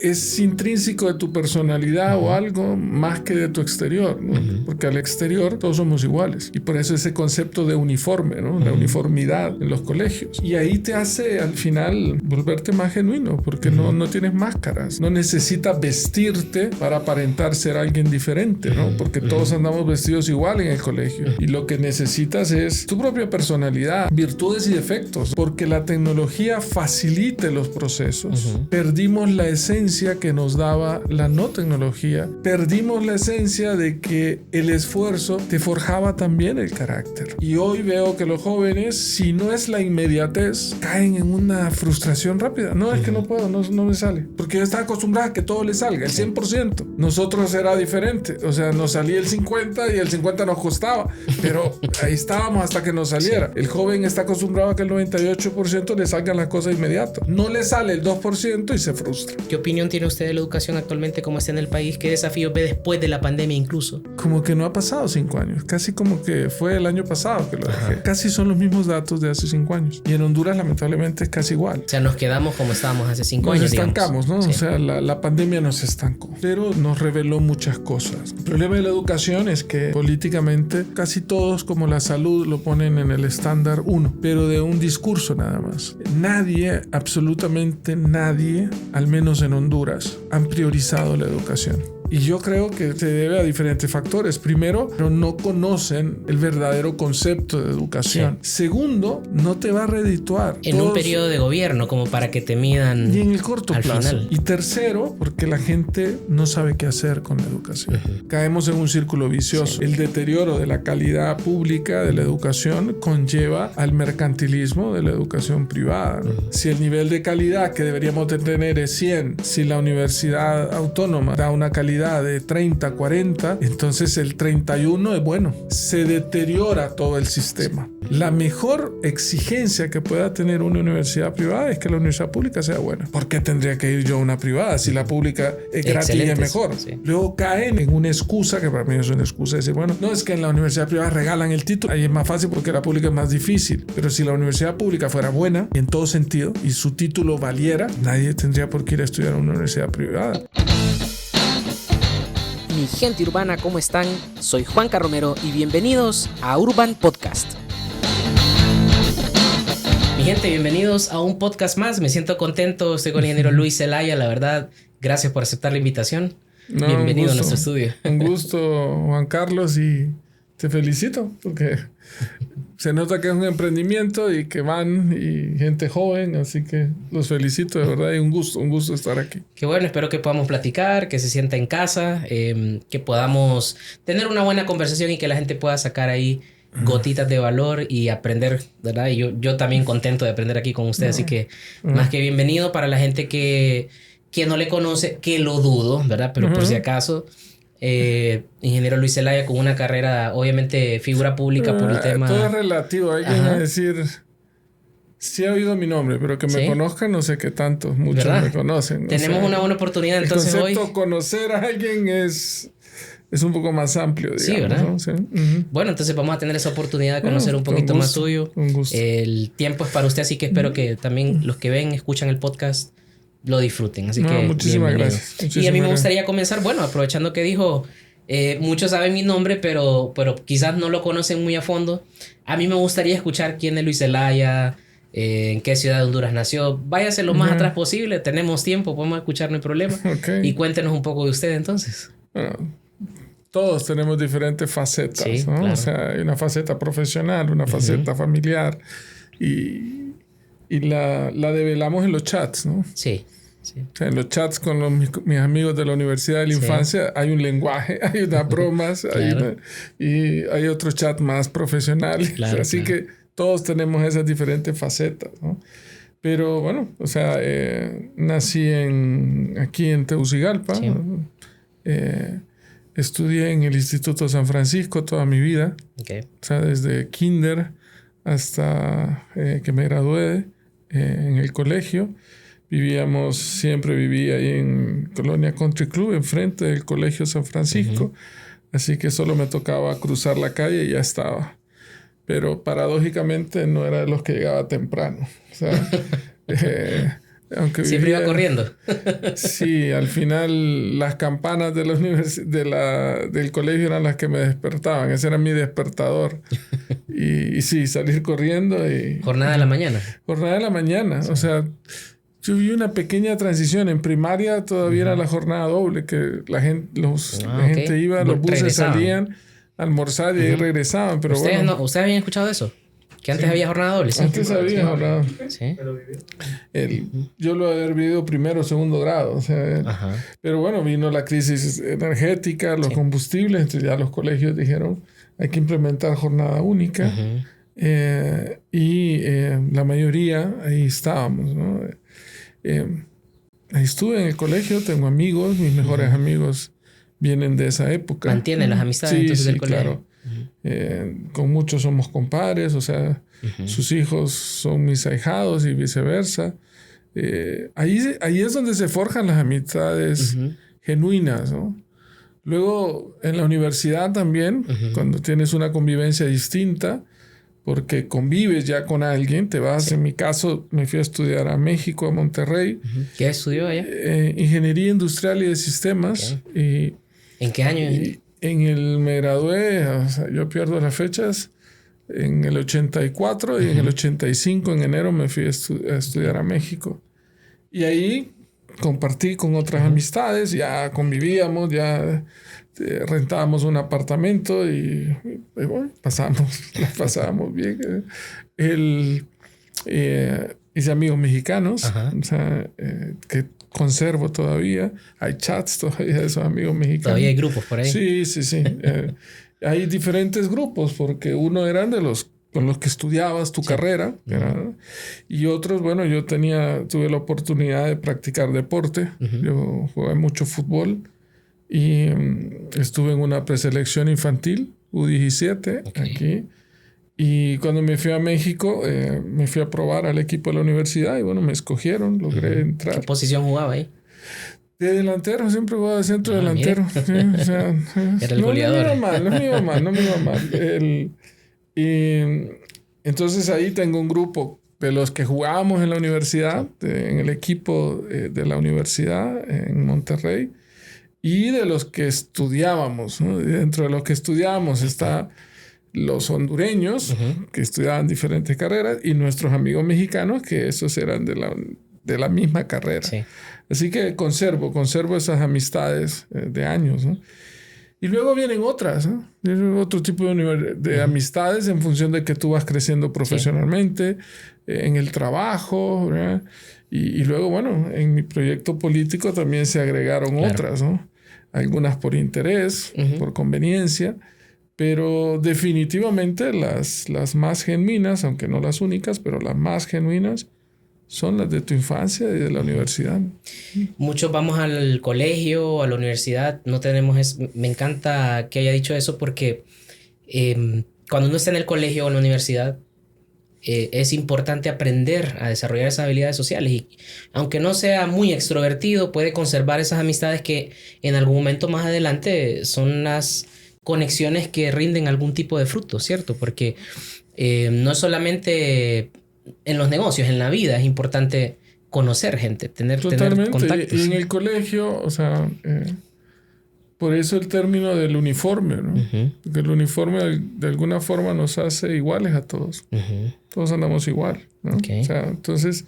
es intrínseco de tu personalidad o algo más que de tu exterior, ¿no? Porque al exterior todos somos iguales y por eso ese concepto de uniforme, ¿no? La uniformidad en los colegios, y ahí te hace al final volverte más genuino porque no tienes máscaras, no necesitas vestirte para aparentar ser alguien diferente, ¿no? Porque todos andamos vestidos igual en el colegio y lo que necesitas es tu propia personalidad, virtudes y defectos, porque la tecnología facilita los procesos. Perdimos la esencia que nos daba la no tecnología, perdimos la esencia de que el esfuerzo te forjaba también el carácter, y hoy veo que los jóvenes, si no es la inmediatez, caen en una frustración rápida. No, es que no puedo, no me sale, porque yo estaba acostumbrada a que todo le salga, el 100%. Nosotros era diferente, o sea, nos salía el 50 y el 50 nos costaba, pero ahí estábamos hasta que nos saliera. El joven está acostumbrado a que el 98% le salgan las cosas inmediatas, no le sale el 2% y se frustra. ¿Qué opinión tiene usted de la educación actualmente, cómo está en el país? ¿Qué desafíos ve después de la pandemia incluso? Como que no ha pasado 5 años, casi como que fue el año pasado que lo dejé. Casi son los mismos datos de hace 5 años. Y en Honduras lamentablemente es casi igual. O sea, nos quedamos como estábamos hace 5 años. Nos estancamos, digamos, ¿no? Sí. O sea, la pandemia nos estancó, pero nos reveló muchas cosas. El problema de la educación es que políticamente casi todos, como la salud, lo ponen en el estándar 1, pero de un discurso nada más. Nadie, absolutamente nadie, al menos en Honduras, han priorizado la educación. Y yo creo que se debe a diferentes factores. Primero, no conocen el verdadero concepto de educación. Sí. Segundo, no te va a redituar. En un periodo de gobierno, como para que te midan. Y en el corto plazo. Final. Y tercero, porque la gente no sabe qué hacer con la educación. Caemos en un círculo vicioso. Sí. El deterioro de la calidad pública de la educación conlleva al mercantilismo de la educación privada, ¿no? Si el nivel de calidad que deberíamos de tener es 100, si la universidad autónoma da una calidad de 30, 40, entonces el 31 es bueno. Se deteriora todo el sistema. La mejor exigencia que pueda tener una universidad privada es que la universidad pública sea buena. ¿Por qué tendría que ir yo a una privada si la pública es gratis y es mejor? Sí. Luego caen en una excusa, que para mí es una excusa, de decir, bueno, no, es que en la universidad privada regalan el título, ahí es más fácil porque la pública es más difícil. Pero si la universidad pública fuera buena en todo sentido y su título valiera, nadie tendría por qué ir a estudiar a una universidad privada. Mi gente urbana, ¿cómo están? Soy Juanca Romero y bienvenidos a Urban Podcast. Mi gente, bienvenidos a un podcast más. Me siento contento, estoy con el ingeniero Luis Zelaya, la verdad. Gracias por aceptar la invitación. Bienvenido a nuestro estudio. Un gusto, Juan Carlos, y te felicito porque se nota que es un emprendimiento y que van y gente joven, así que los felicito de verdad y un gusto estar aquí. Qué bueno, espero que podamos platicar, que se sienta en casa, que podamos tener una buena conversación y que la gente pueda sacar ahí gotitas de valor y aprender, ¿verdad? Y yo también contento de aprender aquí con usted, así que más que bienvenido para la gente que no le conoce, que lo dudo, ¿verdad? Pero por si acaso... ingeniero Luis Zelaya con una carrera, obviamente figura pública por el tema. Todo es relativo, hay que decir, sí he oído mi nombre, pero que me conozcan no sé qué tantos, muchos me conocen. Tenemos una buena oportunidad entonces hoy. El concepto conocer a alguien es un poco más amplio, digamos. Sí, ¿verdad? ¿No? Sí. Bueno, entonces vamos a tener esa oportunidad de conocer un poquito más suyo. Un gusto. El tiempo es para usted, así que espero que también los que ven, escuchan el podcast lo disfruten, así que muchísimas gracias. Y a mí me gustaría comenzar, bueno, aprovechando que dijo, muchos saben mi nombre, pero quizás no lo conocen muy a fondo. A mí me gustaría escuchar quién es Luis Zelaya, en qué ciudad de Honduras nació. Váyase lo más atrás posible, tenemos tiempo, podemos escuchar, no hay problema. Y cuéntenos un poco de usted entonces. Bueno, todos tenemos diferentes facetas, sí, ¿no? Claro. O sea, hay una faceta profesional, una faceta familiar y la develamos en los chats, ¿no? Sí. O sea, en los chats con mis amigos de la universidad de la infancia hay un lenguaje, hay unas bromas, y hay otro chat más profesional. Así que todos tenemos esas diferentes facetas, ¿no? Pero bueno, o sea, nací aquí en Tegucigalpa. Sí. Estudié en el Instituto San Francisco toda mi vida. Okay. O sea, desde kinder hasta que me gradué en el colegio. Siempre viví ahí en Colonia Country Club, enfrente del Colegio San Francisco. Así que solo me tocaba cruzar la calle y ya estaba. Pero paradójicamente no era de los que llegaba temprano. O sea, Aunque siempre iba corriendo. Sí, al final las campanas de del colegio eran las que me despertaban. Ese era mi despertador. Y sí, salir corriendo. Jornada de la mañana. Jornada de la mañana. Sí. O sea, yo vi una pequeña transición. En primaria todavía era la jornada doble, que la gente iba, los buses salían a almorzar y ahí regresaban. Pero ¿Ustedes, bueno, ¿Ustedes habían escuchado eso? Que antes había jornada doble. ¿Sí? Antes había jornada. Sí. Yo lo había vivido primero o segundo grado. O sea, pero bueno, vino la crisis energética, los combustibles. Entonces ya los colegios dijeron, hay que implementar jornada única. La mayoría ahí estábamos, ¿no? Ahí estuve en el colegio, tengo amigos, mis mejores amigos vienen de esa época. ¿Mantienen las amistades entonces del colegio? Claro. Con muchos somos compadres, o sea, sus hijos son mis ahijados y viceversa. Ahí es donde se forjan las amistades genuinas, ¿no? Luego, en la universidad también, cuando tienes una convivencia distinta, porque convives ya con alguien, te vas, en mi caso, me fui a estudiar a México, a Monterrey. ¿Qué estudió allá? Ingeniería Industrial y de Sistemas. ¿En qué año? Me gradué, o sea, yo pierdo las fechas, en el 84 y en el 85, en enero, me fui a estudiar a México. Y ahí compartí con otras amistades, ya convivíamos, ya rentábamos un apartamento y bueno, pasábamos bien. Hice amigos mexicanos, o sea, que conservo todavía. Hay chats todavía de esos amigos mexicanos. Todavía hay grupos por ahí. Sí. Hay diferentes grupos, porque uno eran de los con los que estudiabas tu carrera, y otros, bueno, tuve la oportunidad de practicar deporte. Yo jugué mucho fútbol y estuve en una preselección infantil, U17, aquí. Y cuando me fui a México, me fui a probar al equipo de la universidad y bueno, me escogieron, logré entrar. ¿Qué posición jugaba ahí? De delantero, siempre jugaba de centro delantero. Sí, o sea, era el goleador. No me iba mal. Y entonces ahí tengo un grupo de los que jugábamos en la universidad, en el equipo de la universidad en Monterrey, y de los que estudiábamos, ¿no? Dentro de los que estudiábamos está los hondureños, que estudiaban diferentes carreras, y nuestros amigos mexicanos, que esos eran de la misma carrera. Sí. Así que conservo esas amistades de años, ¿no? Y luego vienen otras, ¿no? Vienen otro tipo de amistades en función de que tú vas creciendo profesionalmente, en el trabajo, ¿verdad? Y luego, bueno, en mi proyecto político también se agregaron otras, ¿no? Algunas por interés, por conveniencia, pero definitivamente las más genuinas, aunque no las únicas, pero las más genuinas, son las de tu infancia y de la universidad. Muchos vamos al colegio, a la universidad, no tenemos me encanta que haya dicho eso porque cuando uno está en el colegio o en la universidad es importante aprender a desarrollar esas habilidades sociales y aunque no sea muy extrovertido, puede conservar esas amistades que en algún momento más adelante son las conexiones que rinden algún tipo de fruto, ¿cierto? Porque no solamente en los negocios, en la vida es importante conocer gente, tener contactos. Y en el colegio, o sea, por eso el término del uniforme, ¿no? Porque el uniforme de alguna forma nos hace iguales a todos. Todos andamos igual, ¿no? O sea, entonces,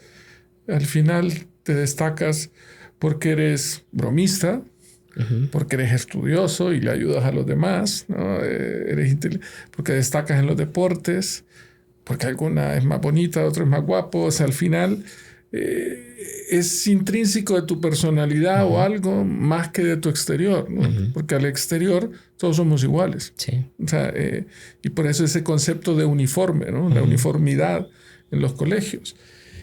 al final te destacas porque eres bromista, porque eres estudioso y le ayudas a los demás, ¿no? Porque destacas en los deportes, porque alguna es más bonita, otra es más guapo. O sea, al final es intrínseco de tu personalidad o algo más que de tu exterior, ¿no? Porque al exterior todos somos iguales. Sí. O sea, y por eso ese concepto de uniforme, ¿no? La uniformidad en los colegios.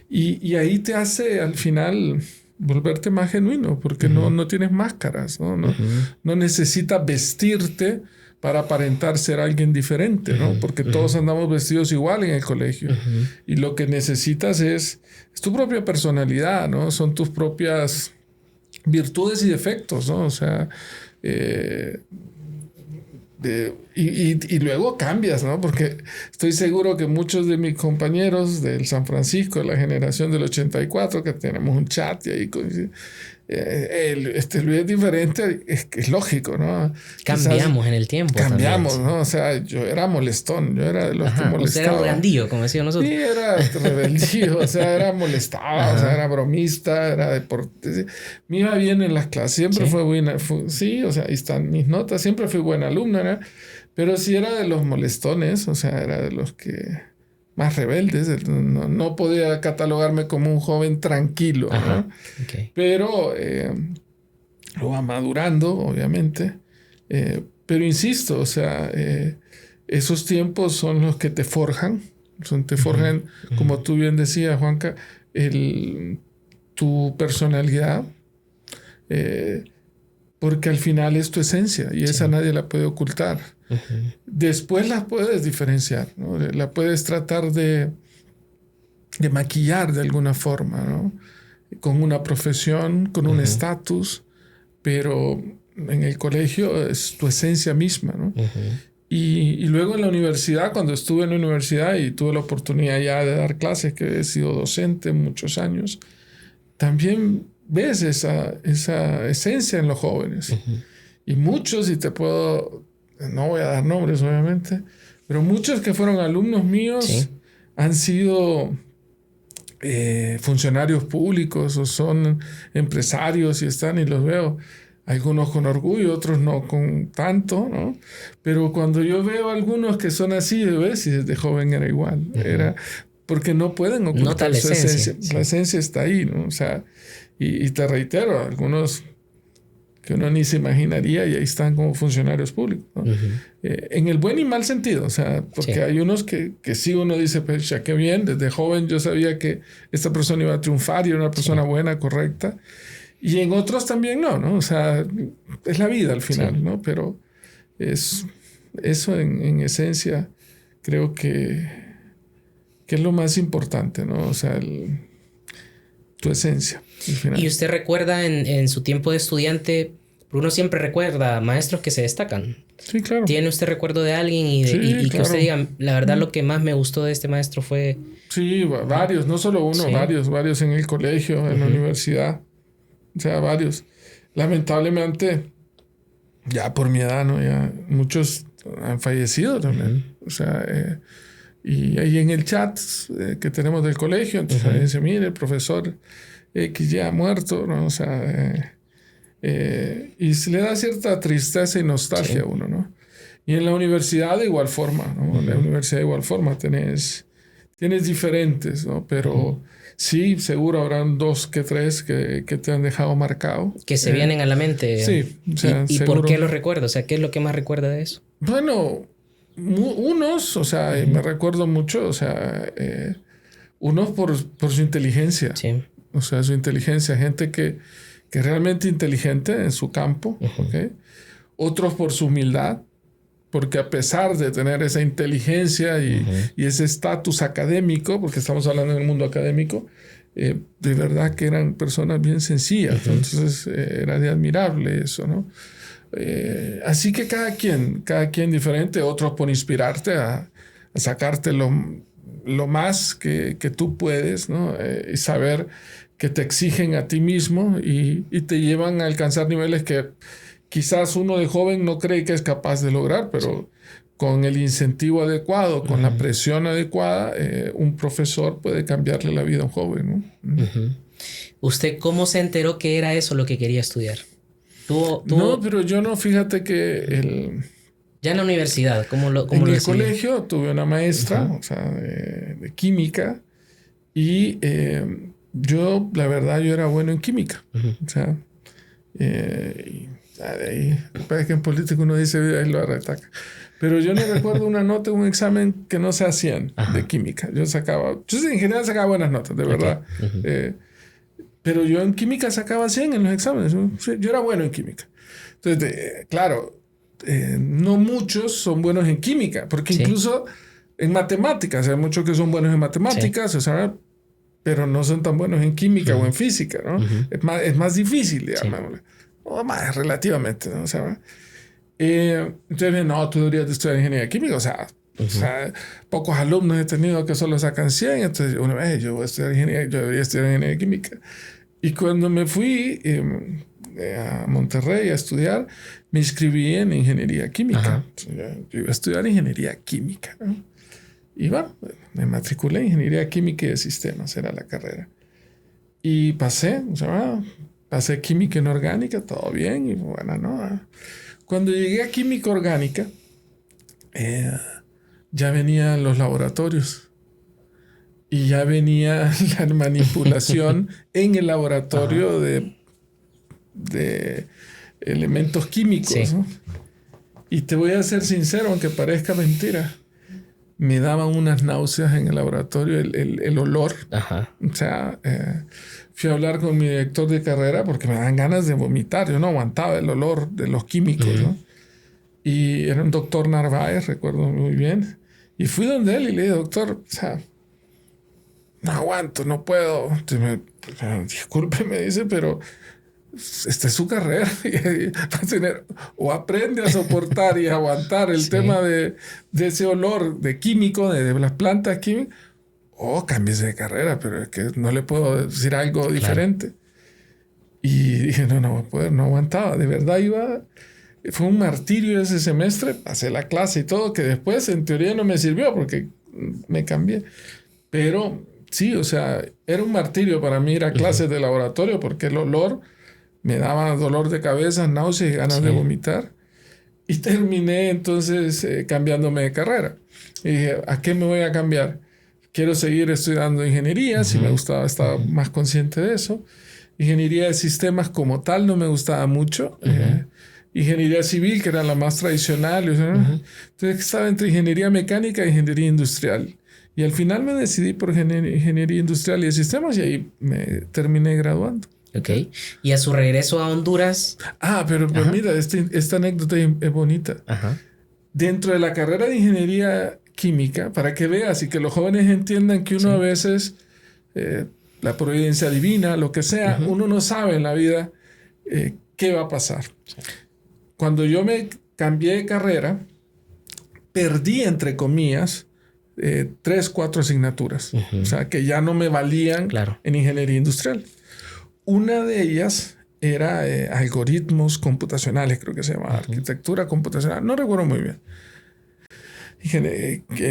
Y ahí te hace al final volverte más genuino, porque no tienes máscaras, ¿no? No necesitas vestirte para aparentar ser alguien diferente, ¿no? Porque todos andamos vestidos igual en el colegio. Y lo que necesitas es tu propia personalidad, ¿no? Son tus propias virtudes y defectos, ¿no? O sea, Y luego cambias, ¿no? Porque estoy seguro que muchos de mis compañeros del San Francisco, de la generación del 84, que tenemos un chat y ahí... Luis es diferente, es lógico, ¿no? Cambiamos quizás en el tiempo. cambiamos, también, ¿no? O sea, yo era molestón, yo era de los que molestaba. Usted era blandillo, como decíamos nosotros. Sí, era rebeldío, o sea, era molestaba, o sea, era bromista, era deporte. Me iba bien en las clases, siempre fue buena. Sí, o sea, ahí están mis notas, siempre fui buena alumna, ¿no? Pero sí era de los molestones, o sea, era de los que... más rebeldes, no podía catalogarme como un joven tranquilo, ¿no? Okay. Pero lo va madurando, obviamente. Pero insisto, o sea, esos tiempos son los que te forjan. Te forjan, como tú bien decías, Juanca, tu personalidad. Porque al final es tu esencia y esa nadie la puede ocultar. Después la puedes diferenciar, ¿no? La puedes tratar de maquillar de alguna forma, ¿no? Con una profesión, con un estatus, pero en el colegio es tu esencia misma, ¿no? Y luego en la universidad, cuando estuve en la universidad y tuve la oportunidad ya de dar clases, que he sido docente muchos años, también ves esa esencia en los jóvenes. Y muchos, y te puedo... no voy a dar nombres, obviamente, pero muchos que fueron alumnos míos han sido funcionarios públicos o son empresarios y están y los veo. Algunos con orgullo, otros no con tanto, ¿no? Pero cuando yo veo a algunos que son así, ves, y desde joven era igual. Era porque no pueden ocultar su esencia. La esencia está ahí, ¿no? O sea, y te reitero, algunos... que uno ni se imaginaría y ahí están como funcionarios públicos, ¿no? En el buen y mal sentido, o sea, porque hay unos que sí uno dice, pues ya qué bien, desde joven yo sabía que esta persona iba a triunfar y era una persona buena, correcta, y en otros también no, o sea, es la vida al final, ¿no? Pero eso en esencia creo que es lo más importante, ¿no? O sea, tu esencia. ¿Y usted recuerda en su tiempo de estudiante, uno siempre recuerda maestros que se destacan? Sí, claro. ¿Tiene usted recuerdo de alguien y que usted diga, la verdad lo que más me gustó de este maestro fue... Sí, varios, no solo uno, varios en el colegio, en la universidad, o sea, varios. Lamentablemente, ya por mi edad, ¿no? Ya muchos han fallecido también, o sea... y ahí en el chat que tenemos del colegio, entonces ahí dice, mire, el profesor X ya ha muerto, ¿no? O sea, y se le da cierta tristeza y nostalgia a uno, ¿no? Y en la universidad de igual forma, ¿no? En la universidad de igual forma tienes diferentes, ¿no? Pero sí, seguro habrán 2 que 3 que te han dejado marcado. Que se vienen a la mente. Sí. O sea, ¿Y por qué los recuerda? O sea, ¿qué es lo que más recuerda de eso? Bueno... unos, o sea, me recuerdo mucho, o sea, unos por su inteligencia. Sí. O sea, su inteligencia, gente que realmente inteligente en su campo, ¿okay? Otros por su humildad, porque a pesar de tener esa inteligencia y ese estatus académico, porque estamos hablando en el mundo académico, de verdad que eran personas bien sencillas. Entonces, era de admirable eso, ¿no? Así que cada quien diferente, otros por inspirarte a sacarte lo más que tú puedes, ¿no? Y saber que te exigen a ti mismo y te llevan a alcanzar niveles que quizás uno de joven no cree que es capaz de lograr, pero con el incentivo adecuado, con la presión adecuada, un profesor puede cambiarle la vida a un joven, ¿no? ¿Usted cómo se enteró que era eso lo que quería estudiar? No, pero yo no, fíjate que ya en la universidad, ¿cómo lo en el decidió? colegio tuve una maestra, o sea, de química, y yo, la verdad, yo era bueno en química. O sea, ahí, parece que en política uno dice, ahí lo retaca. Pero yo no recuerdo una nota en un examen que no se hacían de química. Yo en general sacaba buenas notas, de verdad. Pero yo en química sacaba 100 en los exámenes. Yo era bueno en química. Entonces, claro, no muchos son buenos en química, porque incluso en matemáticas, hay muchos que son buenos en matemáticas, o sea, pero no son tan buenos en química o en física, ¿no? Es más difícil, digamos, o más relativamente, ¿no? O sea, Entonces, no, tú deberías de estudiar ingeniería química. O sea, pocos alumnos he tenido que solo sacan 100. Entonces, una vez yo voy a estudiar ingeniería, yo debería estudiar ingeniería química. Y cuando me fui a Monterrey a estudiar, me inscribí en ingeniería química. Yo iba a estudiar ingeniería química, ¿no? Y bueno, me matriculé en ingeniería química y de sistemas, era la carrera. Y pasé, o sea, pasé química inorgánica, todo bien. Y bueno, no. Cuando llegué a química orgánica, ya venían los laboratorios. Y ya venía la manipulación en el laboratorio de elementos químicos, sí. ¿No? Y te voy a ser sincero, aunque parezca mentira, me daban unas náuseas en el laboratorio, el olor. Ajá. O sea, fui a hablar con mi director de carrera porque me daban ganas de vomitar. Yo no aguantaba el olor de los químicos, ¿no? Y era un doctor Narváez, recuerdo muy bien. Y fui donde él y le dije, doctor, o sea, no aguanto, no puedo. Disculpe, me dice, pero esta es su carrera. O aprende a soportar y aguantar el tema de ese olor de químico, de las plantas químicas, o cámbiese de carrera, pero es que no le puedo decir algo diferente. Y dije, no voy a poder, no aguantaba. De verdad fue un martirio ese semestre. Pasé la clase y todo, que después en teoría no me sirvió porque me cambié. Pero sí, o sea, era un martirio para mí ir a clases de laboratorio porque el olor me daba dolor de cabeza, náuseas y ganas de vomitar. Y terminé entonces cambiándome de carrera. Y dije, ¿a qué me voy a cambiar? Quiero seguir estudiando ingeniería, si me gustaba, estaba más consciente de eso. Ingeniería de sistemas como tal no me gustaba mucho. Ingeniería civil, que era la más tradicional. Entonces estaba entre ingeniería mecánica e ingeniería industrial. Y al final me decidí por ingeniería industrial y de sistemas y ahí me terminé graduando. Ok. Y a su regreso a Honduras... pero mira, esta anécdota es bonita. Dentro de la carrera de ingeniería química, para que veas y que los jóvenes entiendan que uno a veces, la providencia divina, lo que sea, uno no sabe en la vida qué va a pasar. Cuando yo me cambié de carrera, perdí, entre comillas, 3, 4 asignaturas. O sea, que ya no me valían en ingeniería industrial. Una de ellas era algoritmos computacionales, creo que se llamaba, arquitectura computacional, no recuerdo muy bien.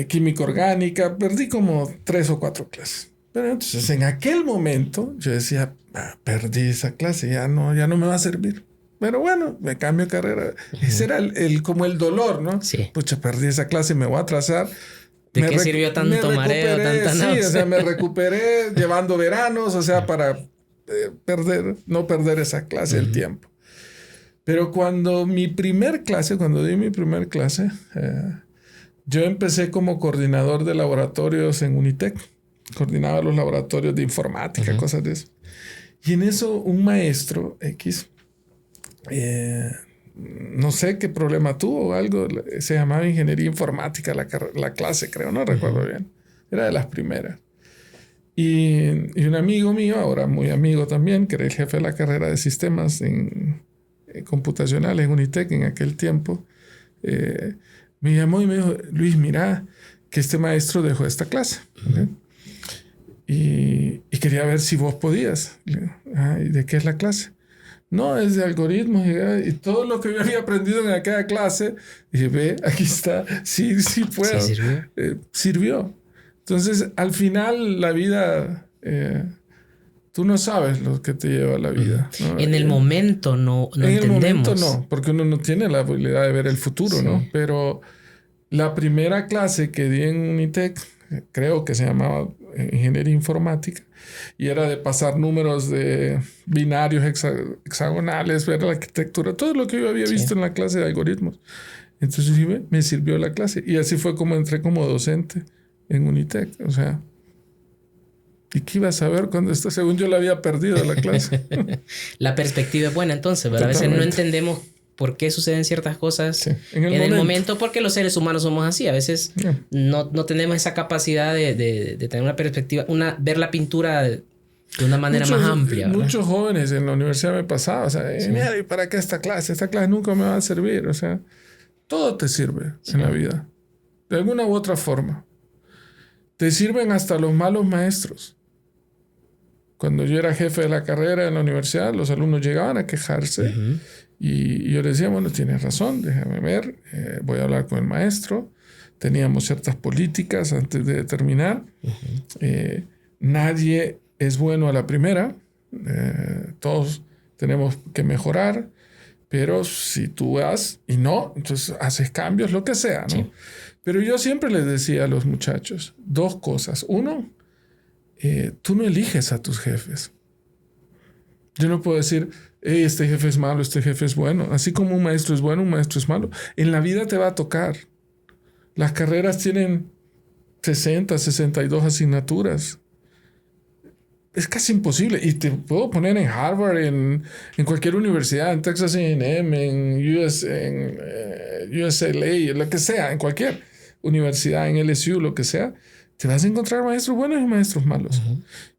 Química orgánica, perdí como 3 o 4 clases. Pero entonces en aquel momento yo decía, perdí esa clase, ya no me va a servir. Pero bueno, me cambio de carrera. Ese era como el dolor, ¿no? Sí. Pucha, perdí esa clase, me voy a atrasar. ¿De qué sirvió tanto mareo, tanta náusea? Sí, o sea, me recuperé llevando veranos, o sea, para no perder esa clase, el tiempo. Pero cuando di mi primer clase, yo empecé como coordinador de laboratorios en Unitec. Coordinaba los laboratorios de informática, cosas de eso. Y en eso un maestro X, no sé qué problema tuvo o algo, se llamaba Ingeniería Informática la clase, creo, no recuerdo bien. Era de las primeras. Y un amigo mío, ahora muy amigo también, que era el jefe de la carrera de sistemas computacionales en Unitec en aquel tiempo, me llamó y me dijo, Luis, mira que este maestro dejó esta clase. Y quería ver si vos podías. ¿Y de qué es la clase? No, es de algoritmos y todo lo que yo había aprendido en aquella clase. Dije, ve, aquí está. Sí puedo. ¿Sí sirvió? Sirvió. Entonces, al final, la vida... tú no sabes lo que te lleva a la vida, ¿no? En el momento no entendemos. En el momento no, porque uno no tiene la habilidad de ver el futuro, ¿no? Pero la primera clase que di en Unitec, creo que se llamaba Ingeniería Informática, y era de pasar números de binarios hexagonales, ver la arquitectura, todo lo que yo había visto en la clase de algoritmos. Entonces me sirvió la clase. Y así fue como entré como docente en Unitec. O sea, ¿y qué ibas a ver cuando según yo la había perdido la clase? La perspectiva es buena entonces, ¿verdad? A veces no entendemos por qué suceden ciertas cosas en el momento, porque los seres humanos somos así. A veces no tenemos esa capacidad de tener una perspectiva, ver la pintura de una manera más amplia, ¿verdad? Muchos jóvenes en la universidad me pasaba, o sea, mira, ¿y para qué esta clase? Esta clase nunca me va a servir, o sea, todo te sirve en la vida, de alguna u otra forma. Te sirven hasta los malos maestros. Cuando yo era jefe de la carrera en la universidad, los alumnos llegaban a quejarse y yo les decía, bueno, tienes razón, déjame ver, voy a hablar con el maestro. Teníamos ciertas políticas antes de terminar. Nadie es bueno a la primera. Todos tenemos que mejorar. Pero si tú vas y no, entonces haces cambios, lo que sea, ¿no? Sí. Pero yo siempre les decía a los muchachos 2 cosas. Uno, tú no eliges a tus jefes. Yo no puedo decir, hey, este jefe es malo, este jefe es bueno. Así como un maestro es bueno, un maestro es malo. En la vida te va a tocar. Las carreras tienen 60, 62 asignaturas. Es casi imposible. Y te puedo poner en Harvard, en cualquier universidad, en Texas A&M, en UCLA, lo que sea, en cualquier universidad, en LSU, lo que sea. Te vas a encontrar maestros buenos y maestros malos.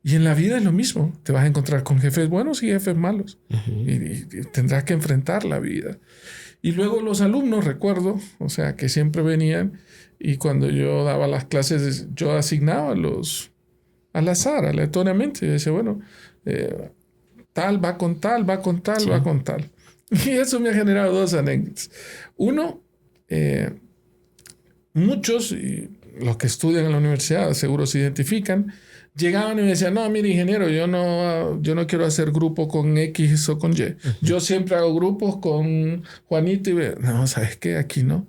Y en la vida es lo mismo. Te vas a encontrar con jefes buenos y jefes malos. Y tendrás que enfrentar la vida. Y luego los alumnos, recuerdo, o sea, que siempre venían y cuando yo daba las clases, yo asignaba al azar, aleatoriamente. Yo decía, bueno, tal va con tal, va con tal, va con tal. Y eso me ha generado 2 anécdotas. Uno, muchos, y los que estudian en la universidad seguro se identifican, llegaban y me decían, no, mire, ingeniero, yo no quiero hacer grupo con X o con Y. Yo siempre hago grupos con Juanito y B. No, ¿sabes qué? Aquí no.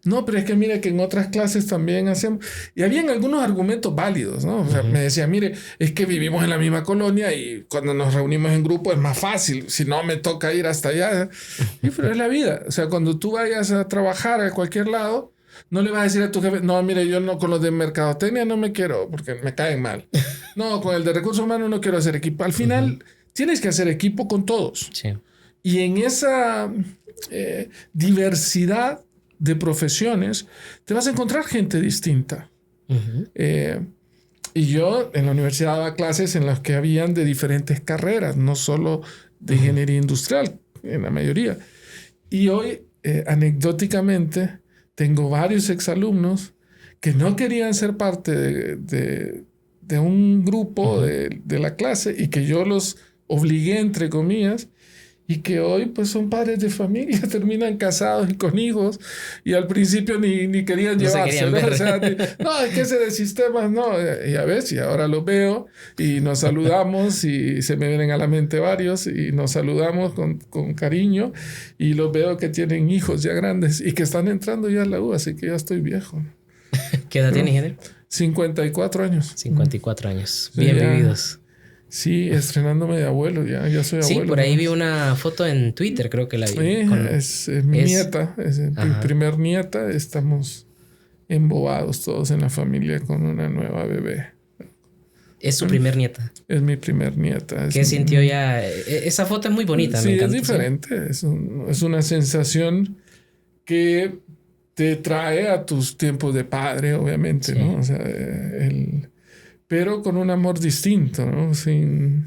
No, pero es que mire que en otras clases también hacemos... Y habían algunos argumentos válidos, ¿no? O sea, me decía, mire, es que vivimos en la misma colonia y cuando nos reunimos en grupo es más fácil. Si no, me toca ir hasta allá. Pero es la vida. O sea, cuando tú vayas a trabajar a cualquier lado, no le vas a decir a tu jefe, no, mire, yo no con los de mercadotecnia no me quiero porque me caen mal. No, con el de recursos humanos no quiero hacer equipo. Al final, tienes que hacer equipo con todos. Sí. Y en esa diversidad de profesiones, te vas a encontrar gente distinta. Y yo en la universidad daba clases en las que habían de diferentes carreras, no solo de ingeniería industrial, en la mayoría. Y hoy, anecdóticamente, tengo varios exalumnos que no querían ser parte de un grupo de la clase y que yo los obligué, entre comillas, y que hoy pues son padres de familia, terminan casados y con hijos, y al principio ni querían llevarse, ¿no? O sea, no, es que ese de sistemas, no, ya ves, y ahora lo veo, y nos saludamos, y se me vienen a la mente varios, y nos saludamos con cariño, y los veo que tienen hijos ya grandes, y que están entrando ya a la U, así que ya estoy viejo. ¿Qué edad tiene, ingeniero? 54 años. 54 años, bien vividos. Sí, estrenándome de abuelo, ya soy abuelo. Sí, por ahí vi una foto en Twitter, creo que la vi. Sí, es mi nieta, es mi primer nieta. Estamos embobados todos en la familia con una nueva bebé. ¿Es su primer nieta? Es mi primer nieta. ¿Qué sintió ya? Esa foto es muy bonita, sí, me encanta. Es diferente, ¿sí? Es una sensación que te trae a tus tiempos de padre, obviamente, ¿no? O sea, pero con un amor distinto, ¿no? Sin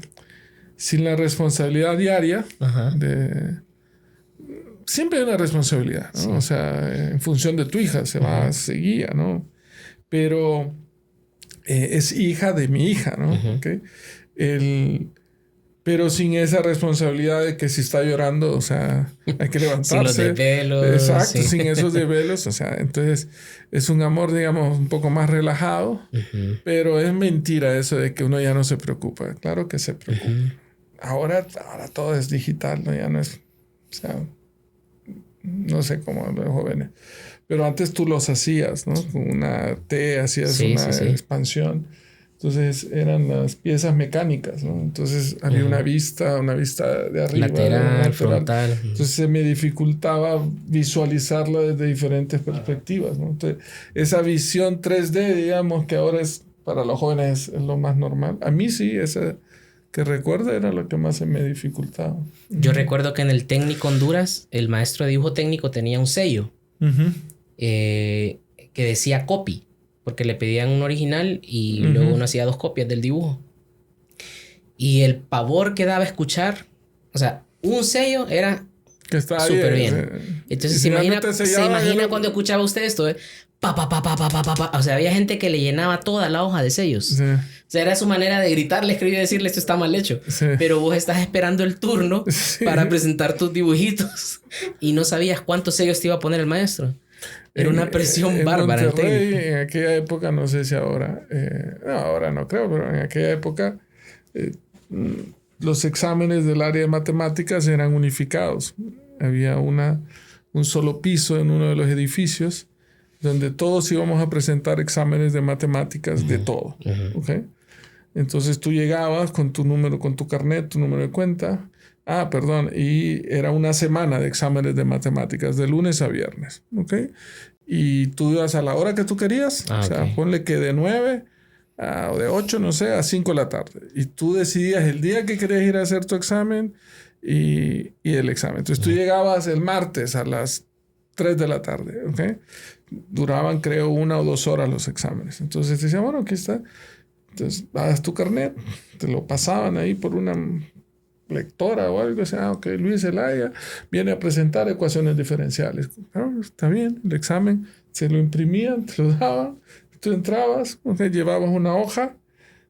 la responsabilidad diaria. Siempre hay una responsabilidad, ¿no? Sí. O sea, en función de tu hija se va a seguir, ¿no? Pero es hija de mi hija, ¿no? ¿Okay? Pero sin esa responsabilidad de que si está llorando, o sea, hay que levantarse. Sin los desvelos. Exacto, sin esos desvelos. O sea, entonces es un amor, digamos, un poco más relajado. Pero es mentira eso de que uno ya no se preocupa. Claro que se preocupa. Ahora todo es digital, ¿no? Ya no es... O sea, no sé cómo los jóvenes. Pero antes tú los hacías, ¿no? Con una T hacías una expansión. Entonces eran las piezas mecánicas, ¿no? Entonces había una vista de arriba. Lateral, frontal. Entonces se me dificultaba visualizarla desde diferentes perspectivas, ¿no? Entonces esa visión 3D, digamos, que ahora es para los jóvenes es lo más normal. A mí sí, esa que recuerdo era lo que más se me dificultaba. Yo recuerdo que en el técnico Honduras, el maestro de dibujo técnico tenía un sello que decía copy. Porque le pedían un original y luego uno hacía 2 copias del dibujo. Y el pavor que daba escuchar, o sea, un sello era Que está súper bien. Y Entonces si se imagina, realmente se sellaba, imagina cuando escuchaba usted esto, pa, pa, pa, pa, pa, pa, pa, pa. O sea, había gente que le llenaba toda la hoja de sellos. Sí, O sea, era su manera de gritarle, escribir y decirle esto está mal hecho. sí. Pero vos estás esperando el turno Sí. para presentar tus dibujitos y no sabías cuántos sellos te iba a poner el maestro. Era una presión bárbara el Monterrey, técnico. en aquella época, no sé si ahora, no, ahora no creo, pero en aquella época los exámenes del área de matemáticas eran unificados. Había un solo piso en uno de los edificios donde todos íbamos a presentar exámenes de matemáticas de todo. ¿Okay? Entonces tú llegabas con tu número, con tu carnet, tu número de cuenta. Y era una semana de exámenes de matemáticas, de lunes a viernes. ¿Ok? Y tú ibas a la hora que tú querías. O sea, ponle que de 9 o de 8, no sé, a 5 de la tarde. Y tú decidías el día que querías ir a hacer tu examen y el examen. Entonces tú llegabas el martes a las 3 de la tarde. ¿Ok? Duraban, creo, 1 o 2 horas los exámenes. Entonces te decían, bueno, aquí está. Entonces, das tu carnet, te lo pasaban ahí por una lectora o algo, o sea, ok, Luis Zelaya viene a presentar ecuaciones diferenciales. Está bien, el examen se lo imprimían, te lo daban, tú entrabas, okay, llevabas una hoja,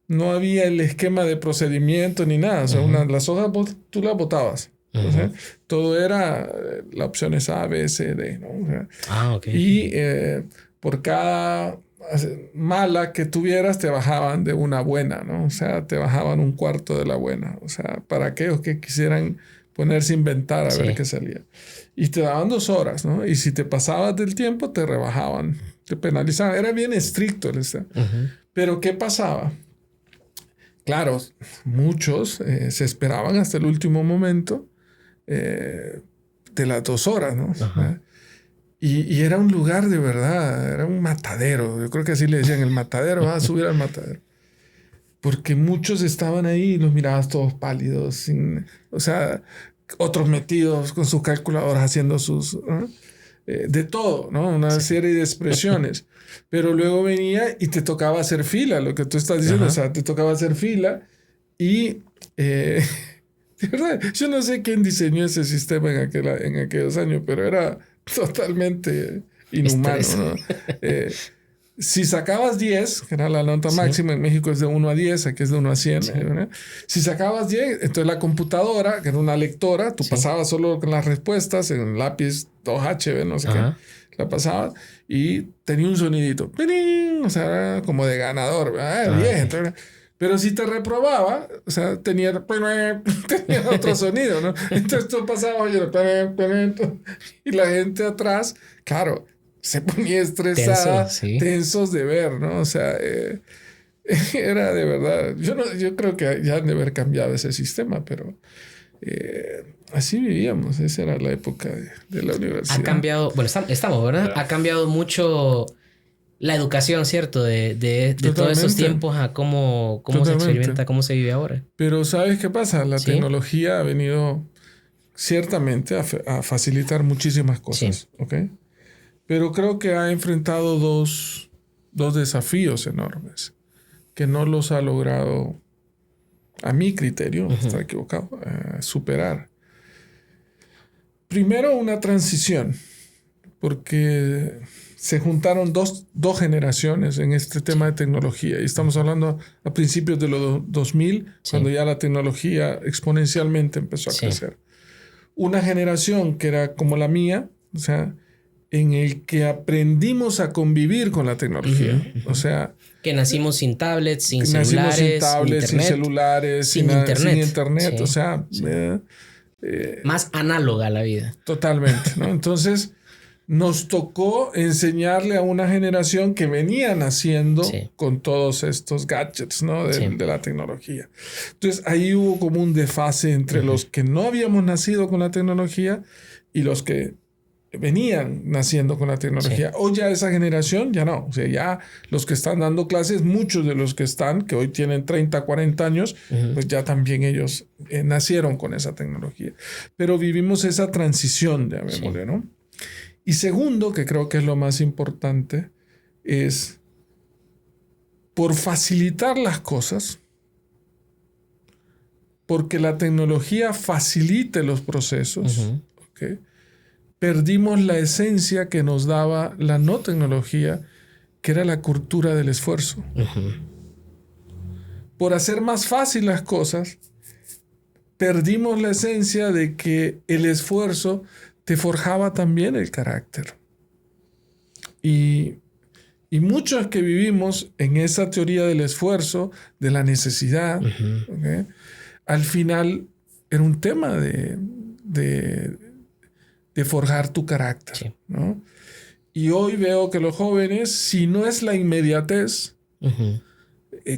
no había el esquema de procedimiento ni nada, o sea, las hojas tú las botabas. O sea, todo era la opción es A, B, C, D, ¿no? O sea, y por cada mala que tuvieras te bajaban de una buena, ¿no? O sea, te bajaban un cuarto de la buena. O sea, para aquellos que quisieran ponerse a inventar a ver qué salía. Y te daban 2 horas, ¿no? Y si te pasabas del tiempo, te rebajaban, te penalizaban. Era bien estricto el examen. Pero ¿qué pasaba? Claro, muchos se esperaban hasta el último momento de las 2 horas, ¿no? Y era un lugar de verdad, era un matadero. Yo creo que así le decían, el matadero, vas a subir al matadero. Porque muchos estaban ahí y los mirabas todos pálidos, o sea, otros metidos con sus calculadoras haciendo sus... de todo, ¿no? Una serie de expresiones. Pero luego venía y te tocaba hacer fila, lo que tú estás diciendo. O sea, te tocaba hacer fila y... de verdad, yo no sé quién diseñó ese sistema en aquellos años, pero era totalmente inhumano, ¿no? Si sacabas 10, que era la nota máxima, en México es de 1 a 10, aquí es de 1 a 100. ¿Verdad? Si sacabas 10, entonces la computadora, que era una lectora, tú pasabas solo con las respuestas en lápiz 2H, no sé qué, la pasabas y tenía un sonidito, o sea, era como de ganador, 10, entonces... Pero si te reprobaba, o sea, tenía otro sonido, ¿no? Entonces tú pasabas y la gente atrás, claro, se ponía estresada, tensos de ver, ¿no? O sea, era de verdad. Yo creo que ya han de haber cambiado ese sistema, pero así vivíamos. Esa era la época de la universidad. Ha cambiado, bueno, estamos, ¿verdad? Ha cambiado mucho la educación, ¿cierto? De todos esos tiempos a cómo se experimenta, cómo se vive ahora. Pero ¿sabes qué pasa? La tecnología ha venido ciertamente a facilitar muchísimas cosas, ¿ok? Pero creo que ha enfrentado dos desafíos enormes que no los ha logrado, a mi criterio, está equivocado, superar. Primero, una transición, porque... se juntaron dos generaciones en este tema de tecnología. Y estamos hablando a principios de los 2000, cuando ya la tecnología exponencialmente empezó a crecer. Una generación que era como la mía, o sea, en el que aprendimos a convivir con la tecnología. O sea... que nacimos sin tablets, sin celulares, sin celulares, sin internet. O sea... más análoga a la vida. Totalmente, ¿no? Entonces... nos tocó enseñarle a una generación que venía naciendo con todos estos gadgets, ¿no? de la tecnología. Entonces, ahí hubo como un desfase entre los que no habíamos nacido con la tecnología y los que venían naciendo con la tecnología. Hoy ya esa generación, ya no. O sea, ya los que están dando clases, muchos de los que están, que hoy tienen 30, 40 años, pues ya también ellos nacieron con esa tecnología. Pero vivimos esa transición, llamémosle, ¿no? Y segundo, que creo que es lo más importante, es por facilitar las cosas, porque la tecnología facilite los procesos, ¿okay? Perdimos la esencia que nos daba la no tecnología, que era la cultura del esfuerzo. Por hacer más fácil las cosas, perdimos la esencia de que el esfuerzo te forjaba también el carácter. Y muchos que vivimos en esa teoría del esfuerzo, de la necesidad, ¿okay? Al final era un tema de forjar tu carácter, sí, ¿no? Y hoy veo que los jóvenes, si no es la inmediatez,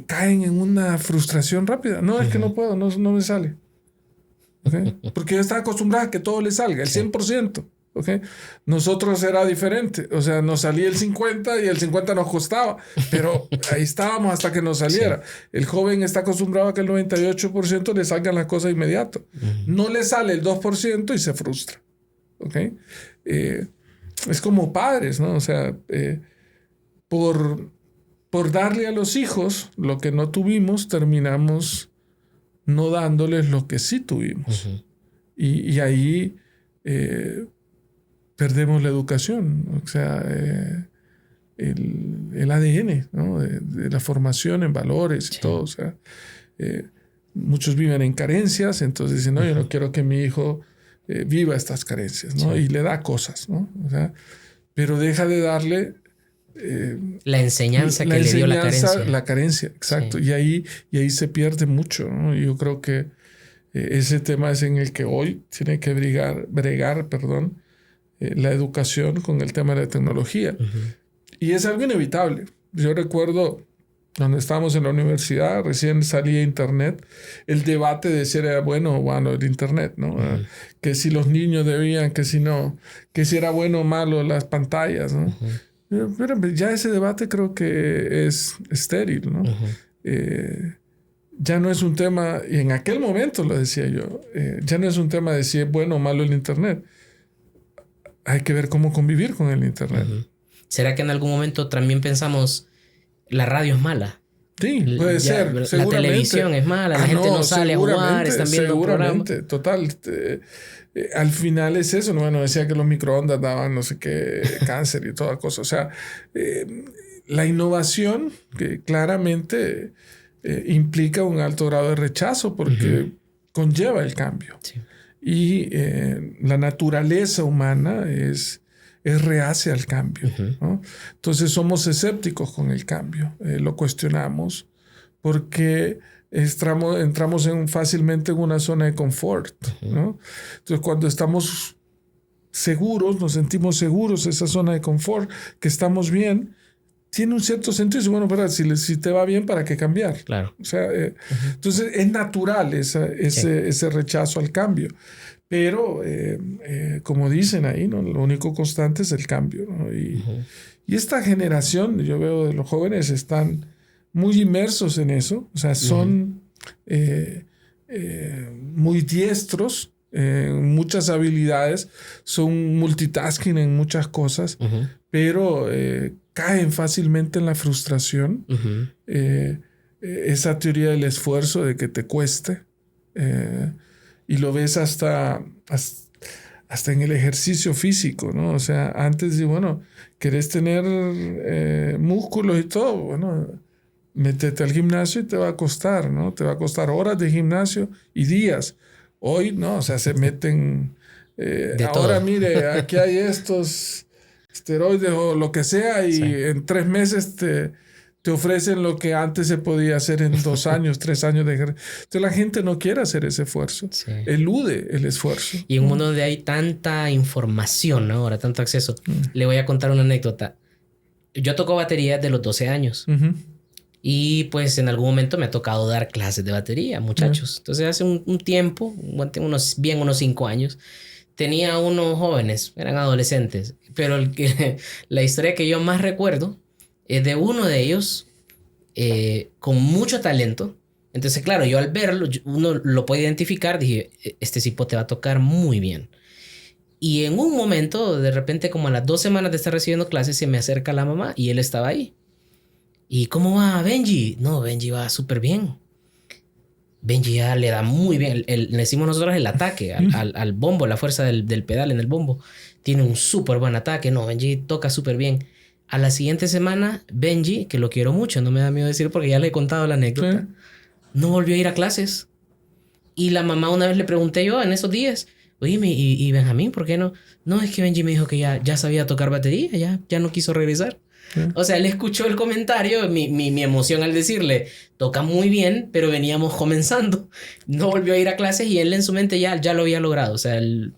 caen en una frustración rápida. No, es que no puedo, no me sale. ¿Okay? Porque yo estaba acostumbrado a que todo le salga, el 100%. ¿Okay? Nosotros era diferente. O sea, nos salía el 50 y el 50 nos costaba. Pero ahí estábamos hasta que nos saliera. Sí. El joven está acostumbrado a que el 98% le salgan las cosas inmediato. No le sale el 2% y se frustra. ¿Okay? Es como padres, ¿no? O sea, por darle a los hijos lo que no tuvimos, terminamos no dándoles lo que sí tuvimos. Y ahí perdemos la educación, o sea, el ADN, ¿no? de la formación en valores y todo. O sea, muchos viven en carencias, entonces dicen, no, yo no quiero que mi hijo viva estas carencias, ¿no? Y le da cosas, ¿no? O sea, pero deja de darle la enseñanza que le dio la carencia. La carencia, exacto. Sí. Y ahí se pierde mucho, ¿no? Yo creo que ese tema es en el que hoy tiene que bregar, la educación con el tema de la tecnología. Y es algo inevitable. Yo recuerdo cuando estábamos en la universidad, recién salía internet, el debate de si era bueno o malo el internet, ¿no? Que si los niños debían, que si no, que si era bueno o malo las pantallas, ¿no? Pero ya ese debate creo que es estéril, ¿no? Ya no es un tema, y en aquel momento lo decía yo, ya no es un tema de si es bueno o malo el internet. Hay que ver cómo convivir con el internet. ¿Será que en algún momento también pensamos la radio es mala? Sí, puede ser. La televisión es mala, la gente no sale a jugar, están viendo programas. Total. Al final es eso. Bueno, decía que los microondas daban no sé qué cáncer y toda cosa. O sea, la innovación que claramente implica un alto grado de rechazo porque conlleva el cambio. Sí. Y la naturaleza humana es reacia al cambio, ¿no? Entonces somos escépticos con el cambio, lo cuestionamos porque entramos fácilmente en una zona de confort, ¿no? Entonces cuando estamos seguros, nos sentimos seguros en esa zona de confort, que estamos bien, tiene un cierto sentido. Bueno, pero si te va bien, ¿para qué cambiar? Claro. O sea, entonces es natural ese rechazo al cambio. Pero, como dicen ahí, ¿no? Lo único constante es el cambio, ¿no? Y esta generación, yo veo de los jóvenes, están muy inmersos en eso. O sea, son muy diestros en muchas habilidades, son multitasking en muchas cosas, pero caen fácilmente en la frustración. Esa teoría del esfuerzo, de que te cueste. Y lo ves hasta en el ejercicio físico, ¿no? O sea, antes de, bueno, querés tener músculos y todo, bueno, métete al gimnasio y te va a costar, ¿no? Te va a costar horas de gimnasio y días. Hoy, ¿no? O sea, se meten... ahora, mire, aquí hay estos esteroides o lo que sea y en 3 meses te ofrecen lo que antes se podía hacer en 2 años, 3 años de ejercicio. Entonces la gente no quiere hacer ese esfuerzo. Elude el esfuerzo. Y en un mundo donde hay tanta información, ¿no? Ahora, tanto acceso. Le voy a contar una anécdota. Yo toco batería desde los 12 años. Y pues en algún momento me ha tocado dar clases de batería, muchachos. Entonces hace un tiempo, unos 5 años, tenía unos jóvenes, eran adolescentes. Pero la historia que yo más recuerdo es de uno de ellos con mucho talento. Entonces, claro, yo al verlo, uno lo puede identificar, dije, este tipo te va a tocar muy bien. Y en un momento, de repente, como a las 2 semanas de estar recibiendo clases, se me acerca la mamá y él estaba ahí. ¿Y cómo va Benji? No, Benji va súper bien. Benji ya le da muy bien. Le decimos nosotros el ataque al bombo, la fuerza del pedal en el bombo. Tiene un súper buen ataque. No, Benji toca súper bien. A la siguiente semana, Benji, que lo quiero mucho, no me da miedo decir porque ya le he contado la anécdota, no volvió a ir a clases. Y la mamá una vez le pregunté yo en esos días, oye, ¿y Benjamín por qué no? No, es que Benji me dijo que ya sabía tocar batería, ya no quiso regresar. O sea, él escuchó el comentario, mi emoción al decirle, toca muy bien, pero veníamos comenzando. No volvió a ir a clases y él en su mente ya lo había logrado. O sea, él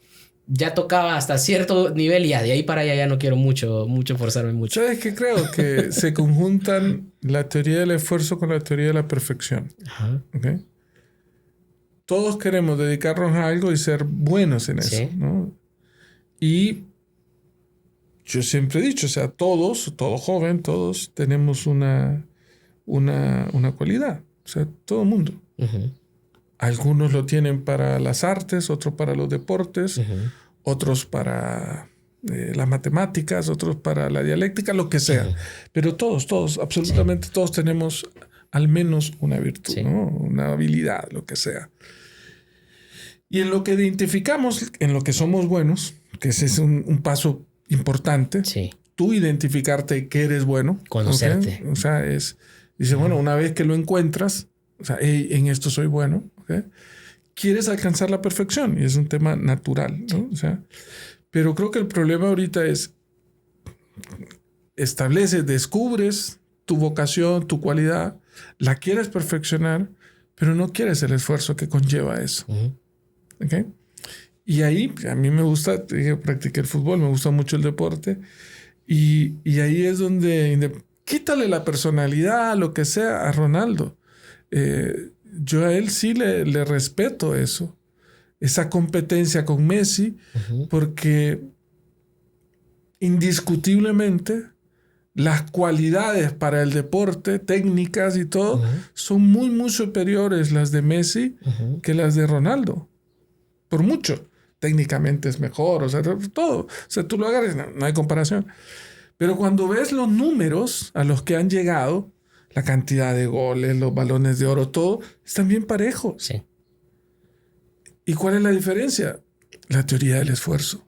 ya tocaba hasta cierto nivel y ya de ahí para allá ya no quiero mucho forzarme mucho. ¿Sabes qué? Creo que se conjuntan la teoría del esfuerzo con la teoría de la perfección. Ajá. ¿Okay? Todos queremos dedicarnos a algo y ser buenos en eso, ¿no? Y yo siempre he dicho, o sea, todo joven, todos tenemos una cualidad. O sea, todo el mundo. Uh-huh. Algunos lo tienen para las artes, otros para los deportes, otros para las matemáticas, otros para la dialéctica, lo que sea. Pero todos, absolutamente todos tenemos al menos una virtud, ¿no? Una habilidad, lo que sea. Y en lo que identificamos, en lo que somos buenos, que ese es un paso importante, tú identificarte que eres bueno. Conocerte. ¿Okay? O sea, dice, bueno, una vez que lo encuentras, o sea, hey, en esto soy bueno, ¿okay? Quieres alcanzar la perfección y es un tema natural, ¿no? O sea, pero creo que el problema ahorita es descubres tu vocación, tu cualidad, la quieres perfeccionar, pero no quieres el esfuerzo que conlleva eso. ¿Okay? Y ahí a mí me gusta, practiqué el fútbol, me gusta mucho el deporte y ahí es donde quítale la personalidad, lo que sea a Ronaldo. Yo a él sí le respeto eso, esa competencia con Messi, porque indiscutiblemente las cualidades para el deporte, técnicas y todo, son muy, muy superiores las de Messi que las de Ronaldo. Por mucho. Técnicamente es mejor, o sea, todo. O sea, tú lo agarras, no hay comparación. Pero cuando ves los números a los que han llegado, la cantidad de goles, los balones de oro, todo, están bien parejos. Sí. ¿Y cuál es la diferencia? La teoría del esfuerzo.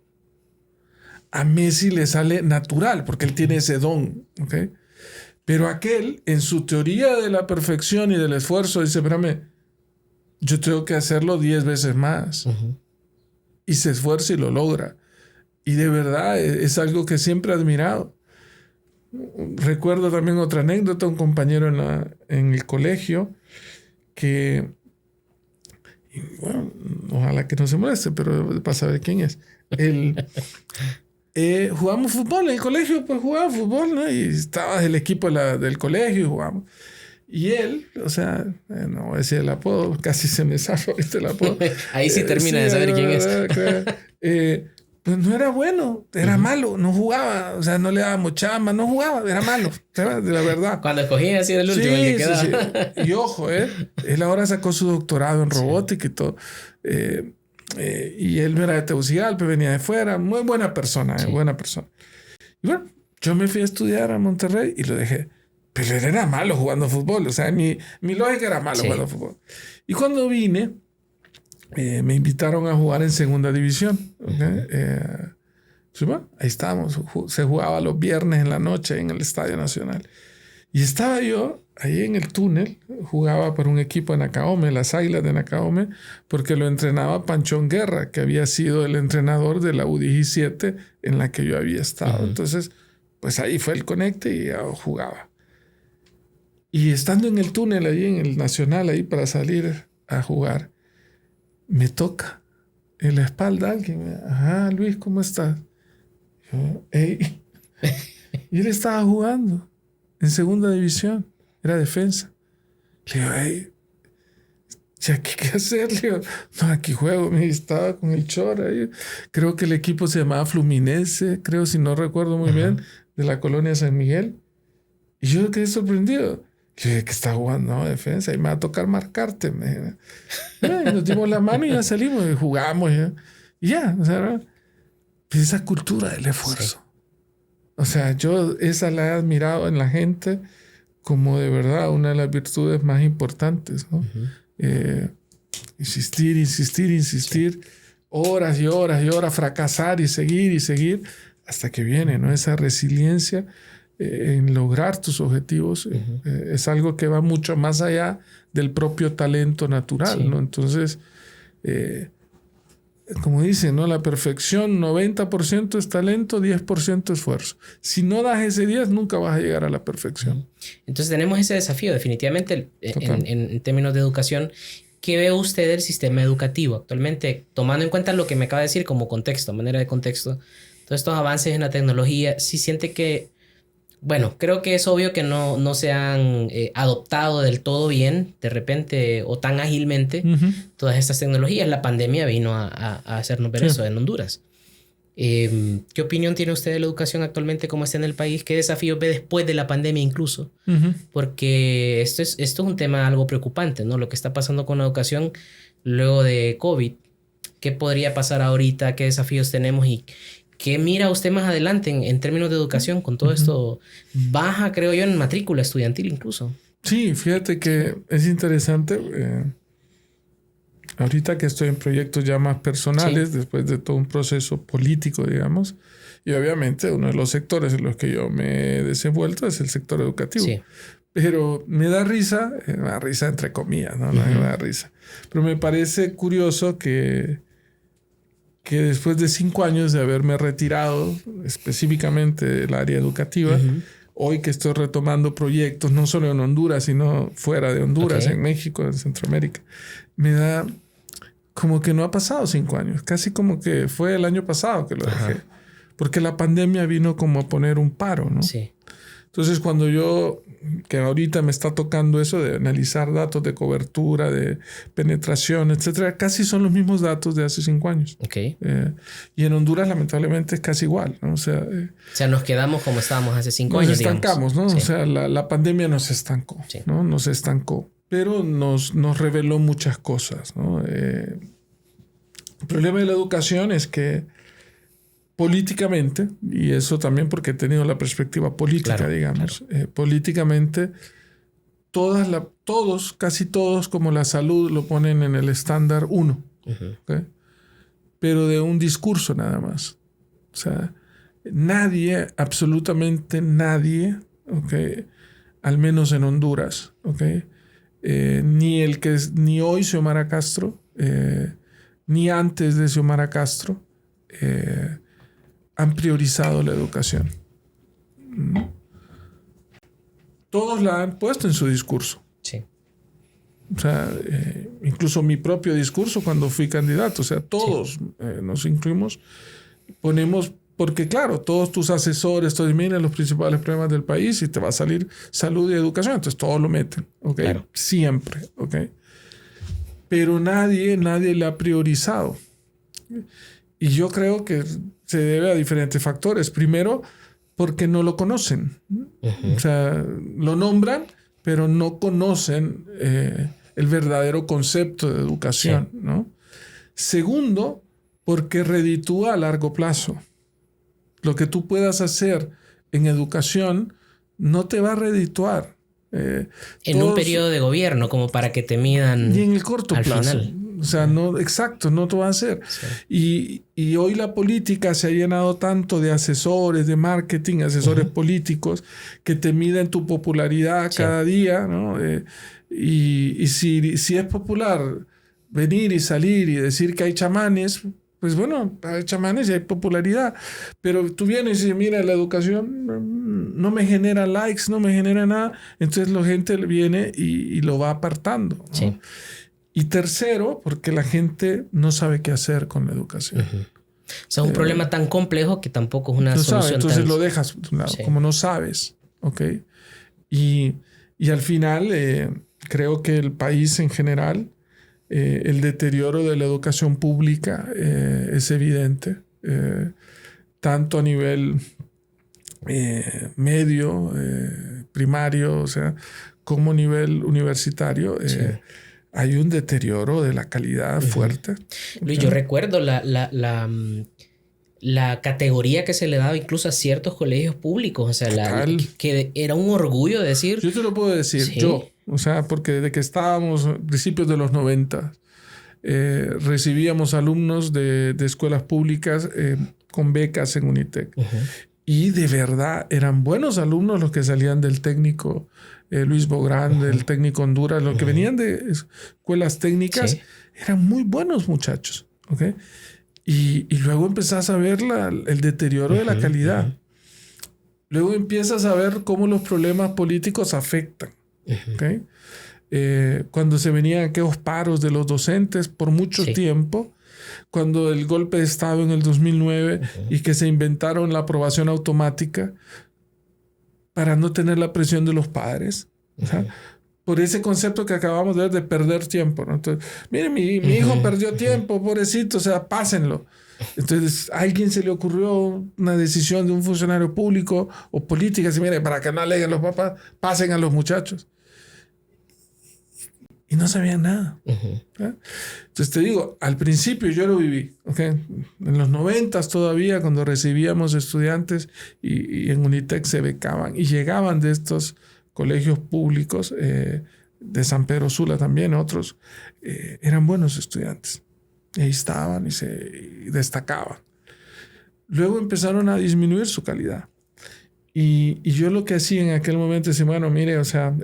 A Messi le sale natural porque él tiene ese don, ¿ok? Pero aquel, en su teoría de la perfección y del esfuerzo, dice, espérame, yo tengo que hacerlo 10 veces más. Y se esfuerza y lo logra. Y de verdad es algo que siempre he admirado. Recuerdo también otra anécdota, un compañero en el colegio que, bueno, ojalá que no se moleste, pero para saber quién es. Jugamos fútbol en el colegio, pues jugábamos fútbol, ¿no? Y estaba el equipo del colegio y jugamos. Y él, o sea, no voy a decir el apodo, casi se me zafa ahorita el apodo. Ahí sí termina de saber quién es. Pues no era bueno, era malo, no jugaba, o sea, no le dábamos chamba, no jugaba, era malo, de la verdad. Cuando escogí así el último, el que quedaba. Sí. Y ojo, él ahora sacó su doctorado en robótica y todo. Y él no era de Tegucigalpa, venía de fuera, muy buena persona, buena persona. Y bueno, yo me fui a estudiar a Monterrey y lo dejé. Pero él era malo jugando fútbol. O sea, mi lógica era malo jugando fútbol. Y cuando vine, me invitaron a jugar en segunda división. ¿Okay? Pues bueno, ahí estábamos. Se jugaba los viernes en la noche en el Estadio Nacional. Y estaba yo ahí en el túnel. Jugaba para un equipo de Nacaome, las Águilas de Nacaome, porque lo entrenaba Panchón Guerra, que había sido el entrenador de la U17 en la que yo había estado. Entonces, pues ahí fue el conecte y jugaba. Y estando en el túnel ahí en el Nacional, ahí para salir a jugar, me toca en la espalda alguien. Ajá, Luis, ¿cómo estás? Yo, hey. Y él estaba jugando en segunda división. Era defensa. Le digo, hey, ¿ya qué hacer? Le digo, no, aquí juego. Me estaba con el Chora ahí. Creo que el equipo se llamaba Fluminense, creo, si no recuerdo muy bien, de la colonia San Miguel. Y yo quedé sorprendido. Le dije, ¿qué está jugando? No, defensa. Y me va a tocar marcarte. Y nos dimos la mano y ya salimos. Y jugamos. Y ya. O sea, pues esa cultura del esfuerzo. Sí. O sea, yo esa la he admirado en la gente como de verdad una de las virtudes más importantes, ¿no? insistir, horas y horas y horas, fracasar y seguir, hasta que viene, ¿no? Esa resiliencia en lograr tus objetivos es algo que va mucho más allá del propio talento natural, ¿no? Entonces, como dicen, ¿no? La perfección, 90% es talento, 10% esfuerzo. Si no das ese 10, nunca vas a llegar a la perfección. Entonces tenemos ese desafío, definitivamente, en términos de educación. ¿Qué ve usted del sistema educativo actualmente, tomando en cuenta lo que me acaba de decir como contexto, manera de contexto, todos estos avances en la tecnología? ¿Sí siente que, bueno, creo que es obvio que no se han adoptado del todo bien, de repente, o tan ágilmente, todas estas tecnologías? La pandemia vino a hacernos ver eso en Honduras. ¿Qué opinión tiene usted de la educación actualmente, cómo está en el país? ¿Qué desafíos ve después de la pandemia incluso? Porque esto es un tema algo preocupante, ¿no? Lo que está pasando con la educación luego de COVID. ¿Qué podría pasar ahorita? ¿Qué desafíos tenemos? ¿Y qué mira usted más adelante en términos de educación con todo esto? Baja, creo yo, en matrícula estudiantil incluso. Sí, fíjate que es interesante. Ahorita que estoy en proyectos ya más personales, después de todo un proceso político, digamos, y obviamente uno de los sectores en los que yo me he desenvuelto es el sector educativo. Sí. Pero me da risa entre comillas, ¿no? Me da risa. Pero me parece curioso que después de 5 años de haberme retirado específicamente del área educativa, hoy que estoy retomando proyectos, no solo en Honduras, sino fuera de Honduras, en México, en Centroamérica, me da como que no ha pasado 5 años. Casi como que fue el año pasado que lo dejé. Porque la pandemia vino como a poner un paro, ¿no? Sí. Entonces, cuando que ahorita me está tocando eso de analizar datos de cobertura, de penetración, etcétera, casi son los mismos datos de hace 5 años. Y en Honduras, lamentablemente, es casi igual, ¿no? O sea, nos quedamos como estábamos hace 5 años, nos estancamos, digamos, ¿no? Sí. O sea, la pandemia nos estancó, ¿no? Nos estancó. Pero nos reveló muchas cosas, ¿no? El problema de la educación es que políticamente, y eso también porque he tenido la perspectiva política, digamos, políticamente, casi todos, como la salud, lo ponen en el estándar 1, pero de un discurso nada más. O sea, nadie, absolutamente nadie, al menos en Honduras, ni hoy Xiomara Castro, ni antes de Xiomara Castro, han priorizado la educación. Todos la han puesto en su discurso. Sí. O sea, incluso mi propio discurso cuando fui candidato, o sea, todos nos incluimos, ponemos, porque claro, todos tus asesores, todos miran los principales problemas del país y te va a salir salud y educación, entonces todos lo meten, claro. Siempre, pero nadie le ha priorizado. Y yo creo que se debe a diferentes factores. Primero, porque no lo conocen. O sea, lo nombran, pero no conocen el verdadero concepto de educación, ¿no? Segundo, porque reditúa a largo plazo. Lo que tú puedas hacer en educación no te va a redituar. En un periodo de gobierno, como para que te midan. Y en el corto plazo. Final. O sea, no te va a hacer. Sí. Y hoy la política se ha llenado tanto de asesores de marketing, asesores políticos, que te miden tu popularidad cada día, ¿no? Y si es popular venir y salir y decir que hay chamanes, pues bueno, hay chamanes y hay popularidad. Pero tú vienes y dices, mira, la educación no me genera likes, no me genera nada. Entonces la gente viene y lo va apartando, ¿no? Sí. Y tercero, porque la gente no sabe qué hacer con la educación. O sea, un problema tan complejo que tampoco es una solución. Entonces lo dejas de un lado, como no sabes. Y al final, creo que el país en general, el deterioro de la educación pública es evidente. Tanto a nivel medio, primario, o sea, como a nivel universitario. Hay un deterioro de la calidad fuerte. Luis, yo recuerdo la categoría que se le daba incluso a ciertos colegios públicos. O sea, que era un orgullo decir... Yo te lo puedo decir. O sea, porque desde que estábamos a principios de los 90, recibíamos alumnos de escuelas públicas con becas en Unitec. Y de verdad eran buenos alumnos los que salían del técnico Luis Bográn, del técnico Honduras, los que venían de escuelas técnicas, eran muy buenos muchachos. ¿Okay? Y luego empezás a ver el deterioro de la calidad. Luego empiezas a ver cómo los problemas políticos afectan. ¿Okay? Cuando se venían aquellos paros de los docentes por mucho tiempo, cuando el golpe de Estado en el 2009 y que se inventaron la aprobación automática para no tener la presión de los padres, o sea, por ese concepto que acabamos de ver de perder tiempo, ¿no? Entonces, mire, mi hijo perdió tiempo, pobrecito, o sea, pásenlo. Entonces, a alguien se le ocurrió una decisión de un funcionario público o política, así, mire, para que no aleguen los papás, pasen a los muchachos. Y no sabían nada. Entonces te digo, al principio yo lo viví. ¿Okay? En los 90 todavía, cuando recibíamos estudiantes y en Unitec se becaban y llegaban de estos colegios públicos, de San Pedro Sula también, otros, eran buenos estudiantes. Y ahí estaban y destacaban. Luego empezaron a disminuir su calidad. Y yo lo que hacía en aquel momento es decir, bueno, mire, o sea,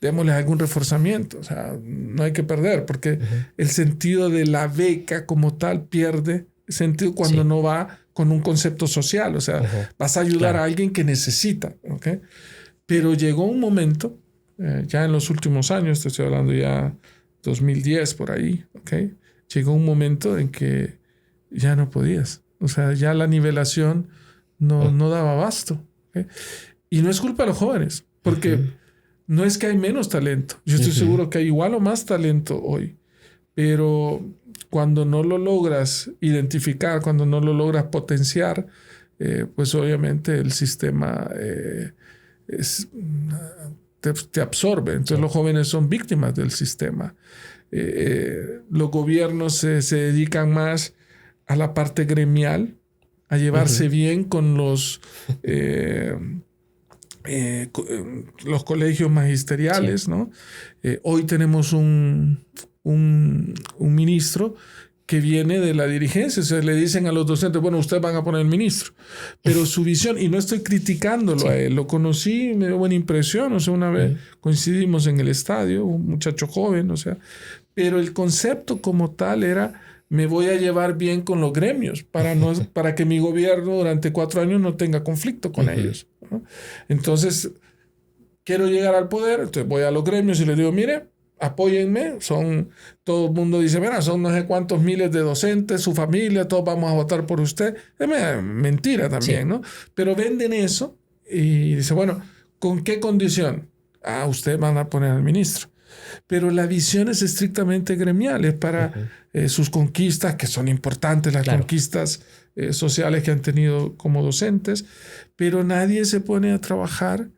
démosle algún reforzamiento. O sea, no hay que perder, porque el sentido de la beca como tal pierde sentido cuando no va con un concepto social. O sea, vas a ayudar a alguien que necesita. ¿Okay? Pero llegó un momento, ya en los últimos años, te estoy hablando ya 2010 por ahí, ¿okay? Llegó un momento en que ya no podías. O sea, ya la nivelación no daba abasto. ¿Okay? Y no es culpa de los jóvenes, porque no es que hay menos talento. Yo estoy seguro que hay igual o más talento hoy. Pero cuando no lo logras identificar, cuando no lo logras potenciar, pues obviamente el sistema te absorbe. Entonces los jóvenes son víctimas del sistema. Los gobiernos se dedican más a la parte gremial, a llevarse bien con los colegios magisteriales, ¿no? Hoy tenemos un ministro que viene de la dirigencia. O sea, le dicen a los docentes, bueno, ustedes van a poner el ministro. Pero su visión, y no estoy criticándolo a él, lo conocí, me dio buena impresión. O sea, una vez coincidimos en el estadio, un muchacho joven, o sea, pero el concepto como tal era, me voy a llevar bien con los gremios para que mi gobierno durante 4 años no tenga conflicto con ellos, ¿no? Entonces, quiero llegar al poder, entonces voy a los gremios y les digo, mire, apóyenme, todo el mundo dice, mira, son no sé cuántos miles de docentes, su familia, todos vamos a votar por usted. Es mentira también, ¿no? Pero venden eso y dice, bueno, ¿con qué condición? Usted van a poner al ministro. Pero la visión es estrictamente gremial, es para sus conquistas, que son importantes, las conquistas sociales que han tenido como docentes, pero nadie se pone a trabajar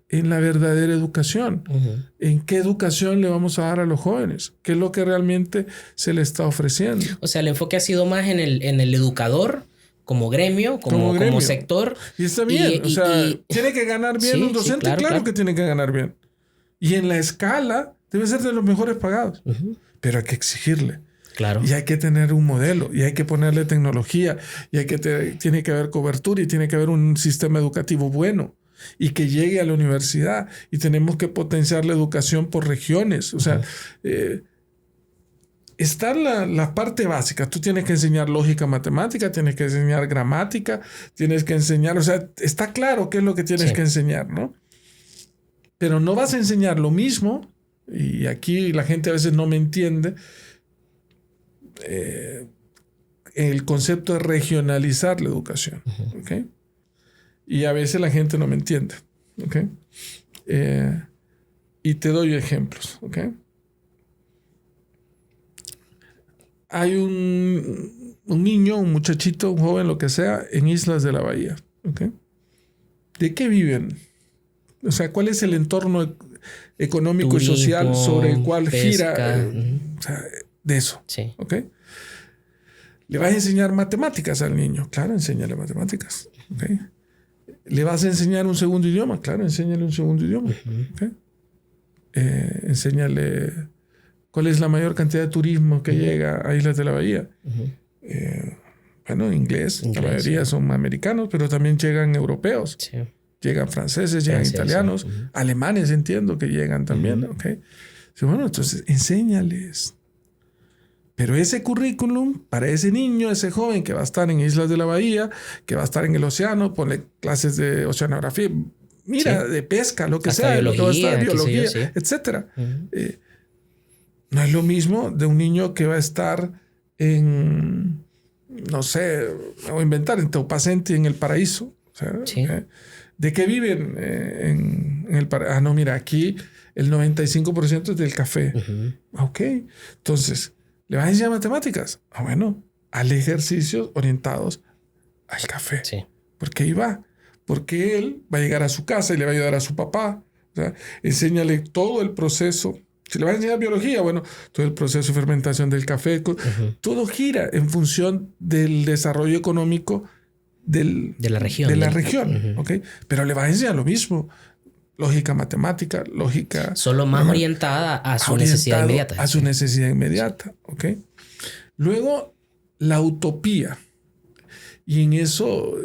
en la verdadera educación. ¿En qué educación le vamos a dar a los jóvenes? ¿Qué es lo que realmente se le está ofreciendo? O sea, el enfoque ha sido más en el educador como gremio, como sector. Y está bien. ¿Tiene que ganar bien un docente? Sí, claro que tiene que ganar bien. Y en la escala debe ser de los mejores pagados. Pero hay que exigirle. Claro. Y hay que tener un modelo, y hay que ponerle tecnología, y tiene que haber cobertura, y tiene que haber un sistema educativo bueno y que llegue a la universidad, y tenemos que potenciar la educación por regiones. O sea, está la parte básica. Tú tienes que enseñar lógica matemática, tienes que enseñar gramática, tienes que enseñar, o sea, está claro qué es lo que tienes que enseñar, ¿no? Pero no vas a enseñar lo mismo, y aquí la gente a veces no me entiende, el concepto de regionalizar la educación, ¿okay? Y a veces la gente no me entiende, ¿okay? Y te doy ejemplos, ¿okay? Hay un niño, un muchachito, un joven, lo que sea, en Islas de la Bahía, ¿okay? ¿De qué viven? O sea, ¿cuál es el entorno económico turismo, y social sobre el cual pesca, gira? O sea, de eso, ¿okay? ¿Le vas a enseñar matemáticas al niño? Claro, enséñale matemáticas, ¿okay? ¿Le vas a enseñar un segundo idioma? Claro, enséñale un segundo idioma, ¿okay? enséñale cuál es la mayor cantidad de turismo que llega a Islas de la Bahía. Bueno, inglés, la mayoría son americanos, pero también llegan europeos. Sí. Llegan franceses, llegan italianos, alemanes entiendo que llegan también. ¿Okay? Bueno, entonces enséñales. Pero ese currículum para ese niño, ese joven que va a estar en Islas de la Bahía, que va a estar en el océano, ponle clases de oceanografía, de pesca, lo que sea, biología, etcétera. No es lo mismo de un niño que va a estar en, no sé, me voy a inventar, en Teupacenti, en el paraíso. O sea, ¿de qué viven en el paraíso? No, mira, aquí el 95% es del café. Ok, entonces, ¿le vas a enseñar matemáticas? Bueno, hazle ejercicios orientados al café. Sí. Porque ahí va. Porque él va a llegar a su casa y le va a ayudar a su papá. O sea, enséñale todo el proceso. Si le vas a enseñar biología, bueno, todo el proceso de fermentación del café. Todo gira en función del desarrollo económico de la región. ¿Okay? Pero le vas a enseñar lo mismo. Lógica matemática, lógica... Solo más orientada a su necesidad inmediata. A su necesidad inmediata. ¿Okay? Luego, la utopía. Y en eso,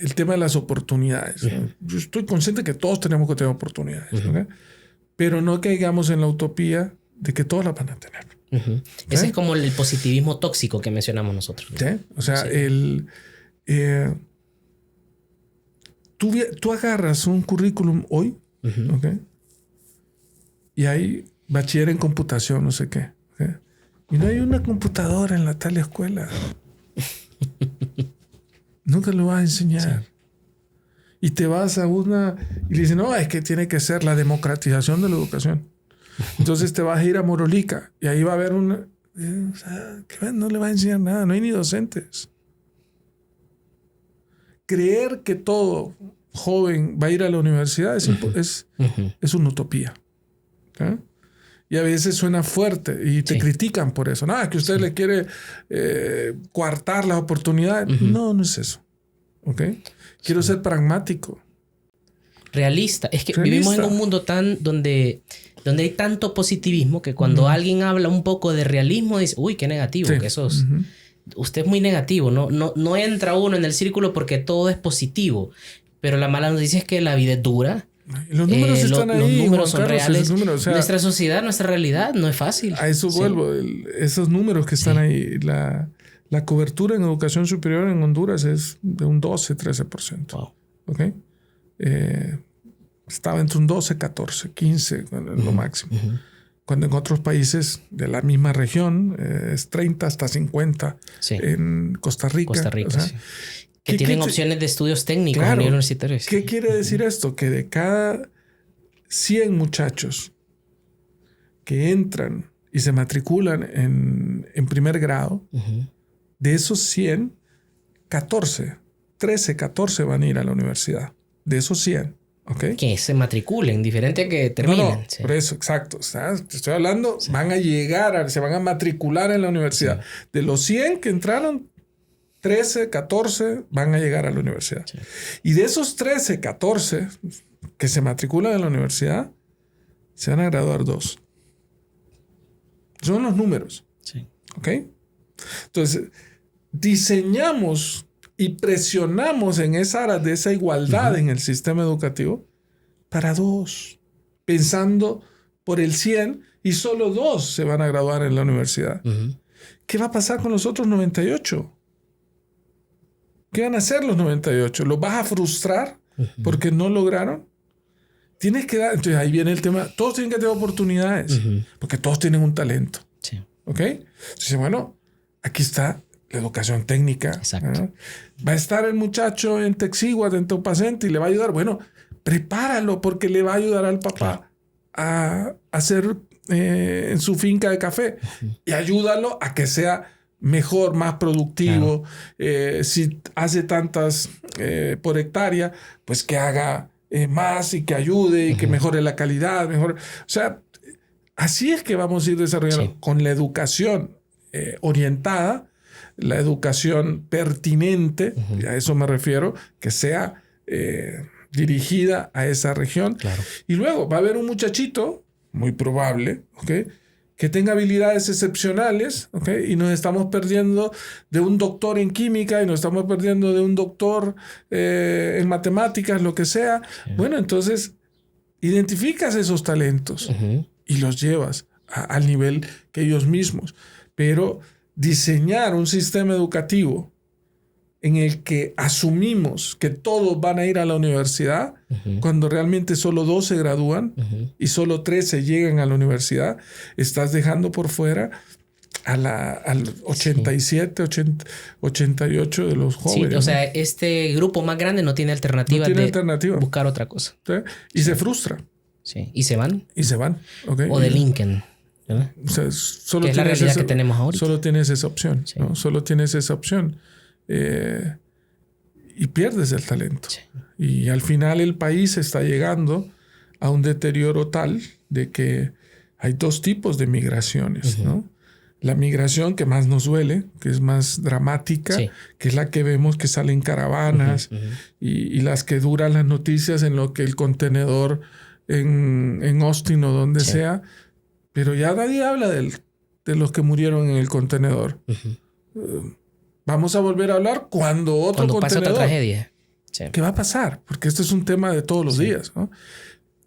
el tema de las oportunidades. Yo estoy consciente que todos tenemos que tener oportunidades. ¿Okay? Pero no caigamos en la utopía de que todos las van a tener. Ese es como el positivismo tóxico que mencionamos nosotros. ¿Sí? O sea, tú agarras un currículum hoy, ¿okay? Y hay bachiller en computación, no sé qué. ¿Okay? Y no hay una computadora en la tal escuela. Nunca lo vas a enseñar. Sí. Y te vas a una... Y le dicen, no, es que tiene que ser la democratización de la educación. Entonces te vas a ir a Morolica y ahí va a haber una... O sea, que no le va a enseñar nada. No hay ni docentes. Creer que todo joven va a ir a la universidad es una utopía. ¿Okay? Y a veces suena fuerte y te critican por eso. No, es que usted le quiere coartar las oportunidades. No, no es eso. ¿Okay? Quiero ser pragmático. Realista. Es que vivimos en un mundo donde hay tanto positivismo que cuando alguien habla un poco de realismo dice, uy, qué negativo, que eso es... Usted es muy negativo, no entra uno en el círculo porque todo es positivo. Pero la mala noticia es que la vida es dura. Los números están ahí. Los números son reales. Nuestra sociedad, nuestra realidad no es fácil. A eso vuelvo. Esos números que están ahí. La cobertura en educación superior en Honduras es de un 12-13%. Wow. ¿Okay? Estaba entre un 12, 14, 15, lo máximo. Cuando en otros países de la misma región es 30 hasta 50. En Costa Rica. O sea, que tienen opciones de estudios técnicos a nivel universitario. ¿Qué quiere decir esto? Que de cada 100 muchachos que entran y se matriculan en primer grado, de esos 100, 13, 14 van a ir a la universidad. De esos 100. ¿Okay? Que se matriculen, diferente a que terminen. No, por eso, exacto. O sea, te estoy hablando, van a llegar, se van a matricular en la universidad. De los 100 que entraron, 13, 14 van a llegar a la universidad. Y de esos 13, 14 que se matriculan en la universidad, se van a graduar 2. Son los números. ¿Ok? Entonces, diseñamos y presionamos en esa área de esa igualdad en el sistema educativo para 2, pensando por el 100 y solo 2 se van a graduar en la universidad. ¿Qué va a pasar con los otros 98? ¿Qué van a hacer los 98? ¿Los vas a frustrar porque no lograron? Tienes que dar... Entonces ahí viene el tema. Todos tienen que tener oportunidades porque todos tienen un talento. ¿Ok? Entonces, bueno, aquí está la educación técnica. Exacto. Va a estar el muchacho en Texiguat, en Teupacenti, y le va a ayudar. Bueno, prepáralo porque le va a ayudar al papá a hacer en su finca de café. Y ayúdalo a que sea mejor, más productivo. Si hace tantas por hectárea, pues que haga más y que ayude y que mejore la calidad. O sea, así es que vamos a ir desarrollando con la educación orientada, la educación pertinente, y a eso me refiero, que sea dirigida a esa región. Y luego va a haber un muchachito muy probable, ¿ok? Que tenga habilidades excepcionales, ¿ok? Y nos estamos perdiendo de un doctor en química y nos estamos perdiendo de un doctor en matemáticas, lo que sea. Sí. Bueno, entonces identificas esos talentos y los llevas al nivel que ellos mismos. Pero diseñar un sistema educativo en el que asumimos que todos van a ir a la universidad, cuando realmente solo 2 se gradúan y solo 3 llegan a la universidad, estás dejando por fuera al 87, 88 de los jóvenes. Sí, o sea, este grupo más grande no tiene alternativa buscar otra cosa. ¿Sí? Y se frustra. Sí. Y se van. Okay. O delinquen. ¿verdad? O sea, solo que es la realidad que tenemos ahorita. Solo tienes esa opción. Sí. ¿no? Solo tienes esa opción. Y pierdes el talento. Sí. Y al final el país está llegando a un deterioro tal de que hay 2 tipos de migraciones, ¿no? La migración que más nos duele, que es más dramática, sí. que es la que vemos que salen caravanas y las que duran las noticias en lo que el contenedor en Austin o donde sí. sea, pero ya nadie habla de los que murieron en el contenedor. Vamos a volver a hablar cuando contenedor... pase otra tragedia. Sí. ¿Qué va a pasar? Porque esto es un tema de todos los sí. días, ¿no?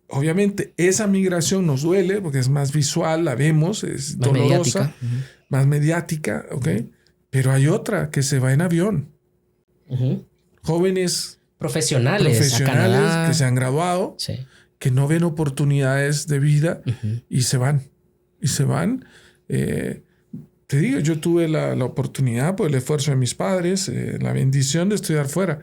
Obviamente, esa migración nos duele porque es más visual, la vemos, es más dolorosa, más mediática, ¿ok? Pero hay otra que se va en avión. Jóvenes profesionales a Canadá, que se han graduado, sí. que no ven oportunidades de vida y se van. Y se van. Te digo, yo tuve la oportunidad por el esfuerzo de mis padres, la bendición de estudiar fuera.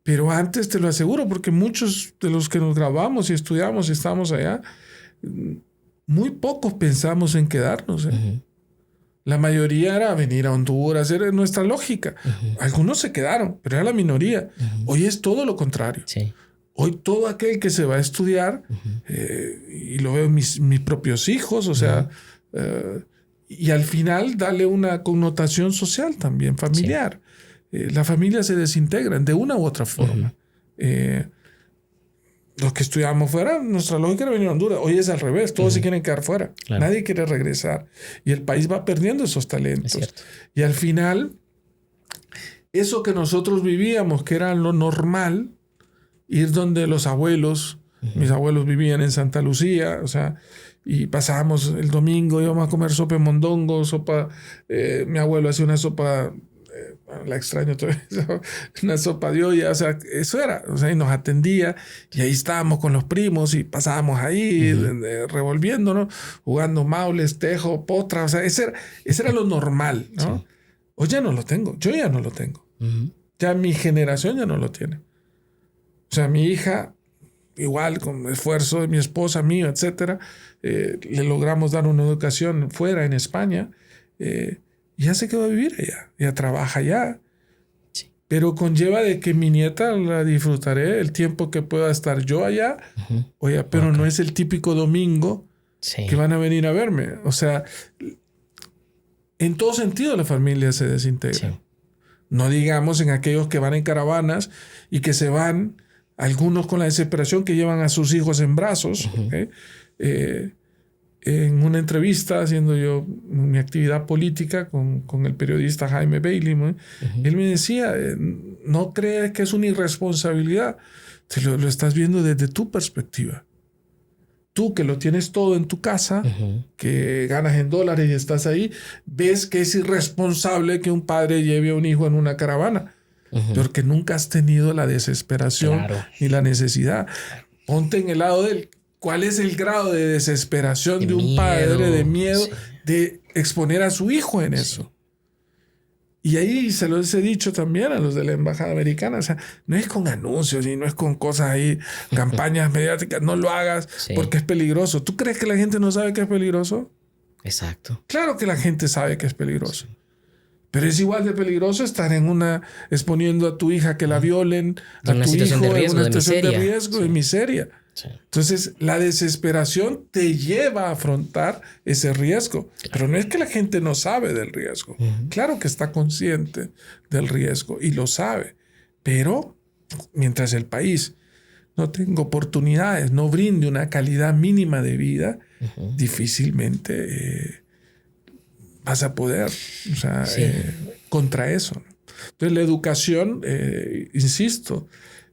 Pero antes te lo aseguro, porque muchos de los que nos graduamos y estudiamos y estamos allá, muy pocos pensamos en quedarnos. La mayoría era venir a Honduras, era nuestra lógica. Algunos se quedaron, pero era la minoría. Hoy es todo lo contrario. Sí. Hoy todo aquel que se va a estudiar, y lo veo en mis propios hijos, o sea... y al final darle una connotación social también, familiar. Sí. Las familias se desintegran de una u otra forma. Los que estudiamos fuera, nuestra lógica era venir a Honduras. Hoy es al revés, todos se quieren quedar fuera. Claro. Nadie quiere regresar. Y el país va perdiendo esos talentos. Y al final, eso que nosotros vivíamos, que era lo normal, ir donde los abuelos, mis abuelos vivían en Santa Lucía, o sea... Y pasábamos el domingo, íbamos a comer sopa de mondongo, mi abuelo hacía una sopa, la extraño todavía, una sopa de olla, o sea, eso era, o sea, y nos atendía, y ahí estábamos con los primos, y pasábamos ahí, revolviéndonos, jugando maules, tejo, potra, o sea, ese era lo normal, ¿no? Sí. Hoy ya no lo tengo, yo ya no lo tengo. Ya mi generación ya no lo tiene. O sea, mi hija... igual con esfuerzo de mi esposa, mío, etcétera, le logramos dar una educación fuera en España, y ya se quedó a vivir allá, ya trabaja allá, sí. Pero conlleva de que mi nieta la disfrutaré el tiempo que pueda estar yo allá, oye, pero no es el típico domingo sí. que van a venir a verme, o sea, en todo sentido la familia se desintegra, sí. No digamos en aquellos que van en caravanas y que se van, algunos con la desesperación que llevan a sus hijos en brazos. En una entrevista haciendo yo mi actividad política con el periodista Jaime Bailey, él me decía, no crees que es una irresponsabilidad, lo estás viendo desde tu perspectiva. Tú que lo tienes todo en tu casa, que ganas en dólares y estás ahí, ves que es irresponsable que un padre lleve a un hijo en una caravana. Porque nunca has tenido la desesperación ni la necesidad. Ponte en el lado del... ¿Cuál es el grado de desesperación de un padre, de miedo, de exponer a su hijo en eso? Y ahí se los he dicho también a los de la embajada americana. O sea, no es con anuncios y no es con cosas ahí, campañas mediáticas. No lo hagas porque es peligroso. ¿Tú crees que la gente no sabe que es peligroso? Exacto. Claro que la gente sabe que es peligroso. Sí. Pero es igual de peligroso estar exponiendo a tu hija que la violen, a tu hijo en una situación de riesgo, de miseria. Sí. Entonces, la desesperación te lleva a afrontar ese riesgo. Pero no es que la gente no sabe del riesgo. Claro que está consciente del riesgo y lo sabe. Pero mientras el país no tenga oportunidades, no brinde una calidad mínima de vida, difícilmente vas a poder, o sea, contra eso. Entonces la educación, insisto,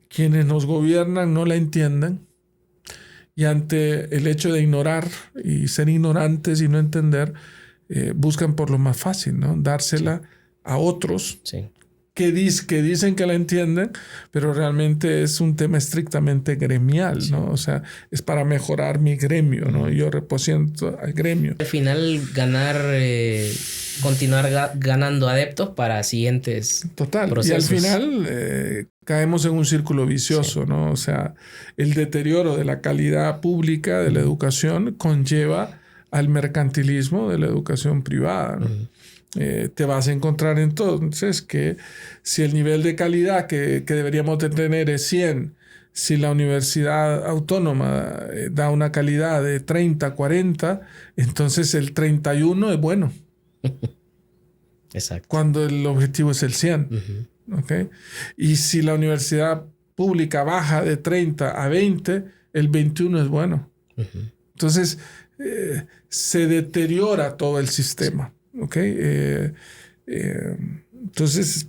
quienes nos gobiernan no la entienden, y ante el hecho de ignorar y ser ignorantes y no entender, buscan por lo más fácil, ¿no? Dársela a otros que dicen que la entienden, pero realmente es un tema estrictamente gremial, ¿no? O sea, es para mejorar mi gremio, ¿no? Yo represento al gremio. Al final continuar ganando adeptos para siguientes procesos. Y al final caemos en un círculo vicioso, ¿no? O sea, el deterioro de la calidad pública de la educación conlleva al mercantilismo de la educación privada, ¿no? Te vas a encontrar entonces que si el nivel de calidad que deberíamos de tener es 100, si la universidad autónoma da una calidad de 30, 40, entonces el 31 es bueno. Exacto. Cuando el objetivo es el 100. ¿Okay? Y si la universidad pública baja de 30 a 20, el 21 es bueno. Entonces se deteriora todo el sistema. ¿Okay? Entonces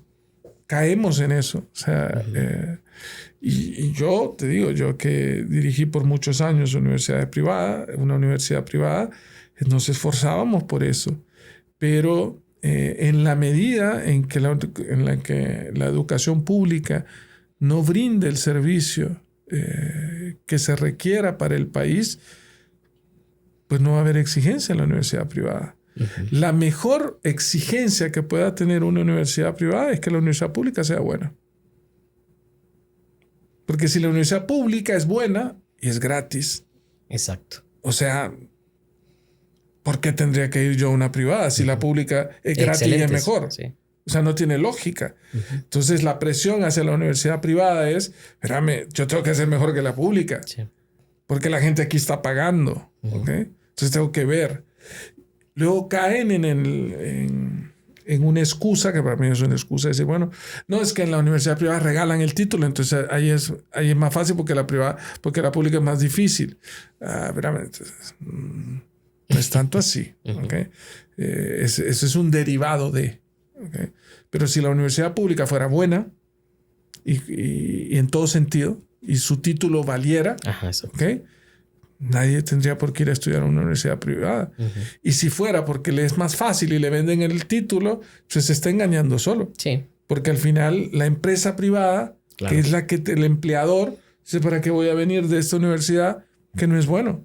caemos en eso. O sea, y yo te digo, yo que dirigí por muchos años una universidad privada, nos esforzábamos por eso. Pero en la medida en la que la educación pública no brinde el servicio que se requiera para el país, pues no va a haber exigencia en la universidad privada. La mejor exigencia que pueda tener una universidad privada es que la universidad pública sea buena. Porque si la universidad pública es buena y es gratis. Exacto. O sea, ¿por qué tendría que ir yo a una privada si la pública es gratis y es mejor? Sí. O sea, no tiene lógica. Entonces la presión hacia la universidad privada es, espérame, yo tengo que ser mejor que la pública. Sí. Porque la gente aquí está pagando. ¿Okay? Entonces tengo que ver. Luego caen en una excusa, que para mí es una excusa, de decir, bueno, no, es que en la universidad privada regalan el título, entonces ahí es más fácil porque la pública es más difícil. Entonces, no es tanto así. ¿Okay? Eso es un derivado de. ¿Okay? Pero si la universidad pública fuera buena y en todo sentido, y su título valiera, ¿okay? Nadie tendría por qué ir a estudiar a una universidad privada. Y si fuera porque le es más fácil y le venden el título, pues se está engañando solo. Sí. Porque al final la empresa privada, que es la que el empleador, dice, ¿para qué voy a venir de esta universidad que no es bueno?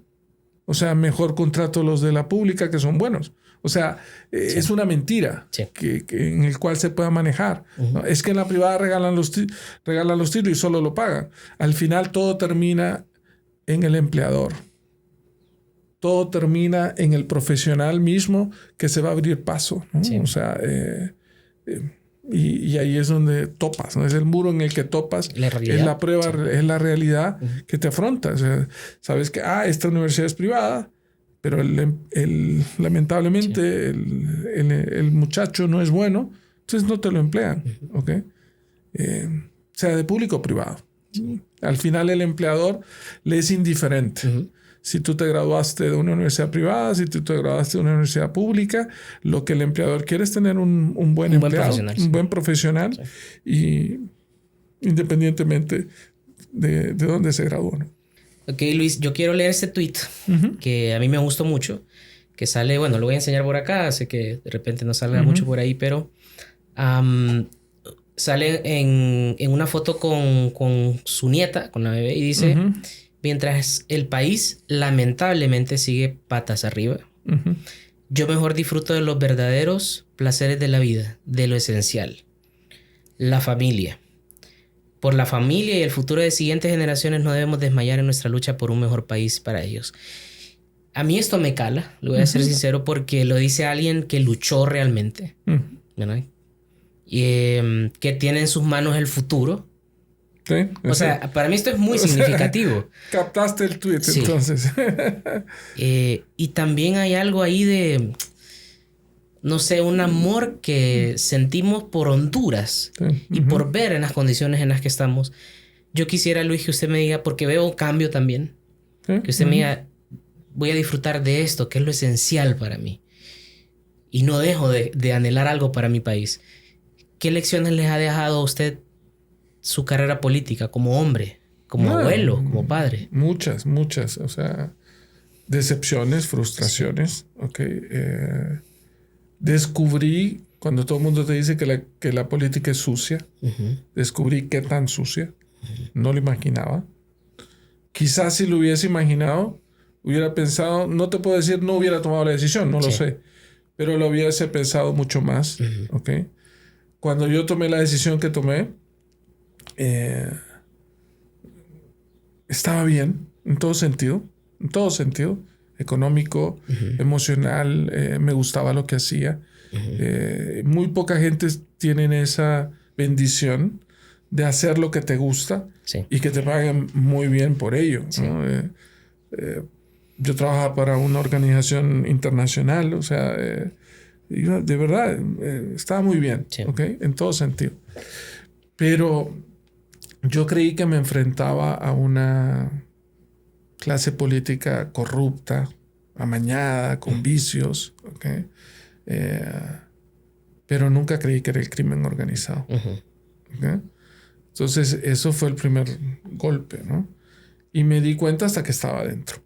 O sea, mejor contrato los de la pública que son buenos. O sea, es una mentira que en el cual se pueda manejar. ¿No? Es que en la privada regalan los títulos y solo lo pagan. Al final todo termina en el empleador. Todo termina en el profesional mismo que se va a abrir paso, ¿no? Sí. O sea, y ahí es donde topas, ¿no? Es el muro en el que topas. Es la prueba, es la realidad que te afronta. O sea, sabes que esta universidad es privada, pero lamentablemente el muchacho no es bueno, entonces no te lo emplean. ¿Okay? Sea de público o privado. Al final el empleador le es indiferente. Si tú te graduaste de una universidad privada, si tú te graduaste de una universidad pública, lo que el empleador quiere es tener un buen empleado, un buen profesional, y independientemente de dónde se graduó, ¿no? Ok, Luis, yo quiero leer este tweet que a mí me gustó mucho, que sale, bueno, lo voy a enseñar por acá, sé que de repente no salga mucho por ahí, pero sale en una foto con su nieta, con la bebé, y dice... Mientras el país lamentablemente sigue patas arriba, yo mejor disfruto de los verdaderos placeres de la vida, de lo esencial. La familia. Por la familia y el futuro de siguientes generaciones no debemos desmayar en nuestra lucha por un mejor país para ellos. A mí esto me cala, lo voy a ser sincero, porque lo dice alguien que luchó realmente, ¿verdad? Y que tiene en sus manos el futuro. Sí, o sea, para mí esto es muy significativo. Captaste el tweet, entonces. Y también hay algo ahí de, no sé, un amor que sentimos por Honduras y por ver en las condiciones en las que estamos. yo quisiera, Luis, que usted me diga, porque veo un cambio también, ¿Sí? que usted me diga, voy a disfrutar de esto, que es lo esencial para mí, y no dejo de anhelar algo para mi país. ¿Qué lecciones les ha dejado a usted su carrera política como hombre, como abuelo, como padre? Muchas. O sea, decepciones, frustraciones. Sí. Ok. Descubrí, cuando todo el mundo te dice que la política es sucia, descubrí qué tan sucia. No lo imaginaba. Quizás si lo hubiese imaginado, hubiera pensado, no te puedo decir, no hubiera tomado la decisión, no lo sé, pero lo hubiese pensado mucho más. ¿Ok? Cuando yo tomé la decisión que tomé, estaba bien en todo sentido, económico, emocional, me gustaba lo que hacía. Muy poca gente tienen esa bendición de hacer lo que te gusta y que te paguen muy bien por ello, ¿no? Yo trabajaba para una organización internacional, o sea, de verdad, estaba muy bien, ¿okay? En todo sentido. Pero yo creí que me enfrentaba a una clase política corrupta, amañada, con vicios, ¿okay? Pero nunca creí que era el crimen organizado. ¿Okay? Entonces, eso fue el primer golpe, ¿no? Y me di cuenta hasta que estaba adentro.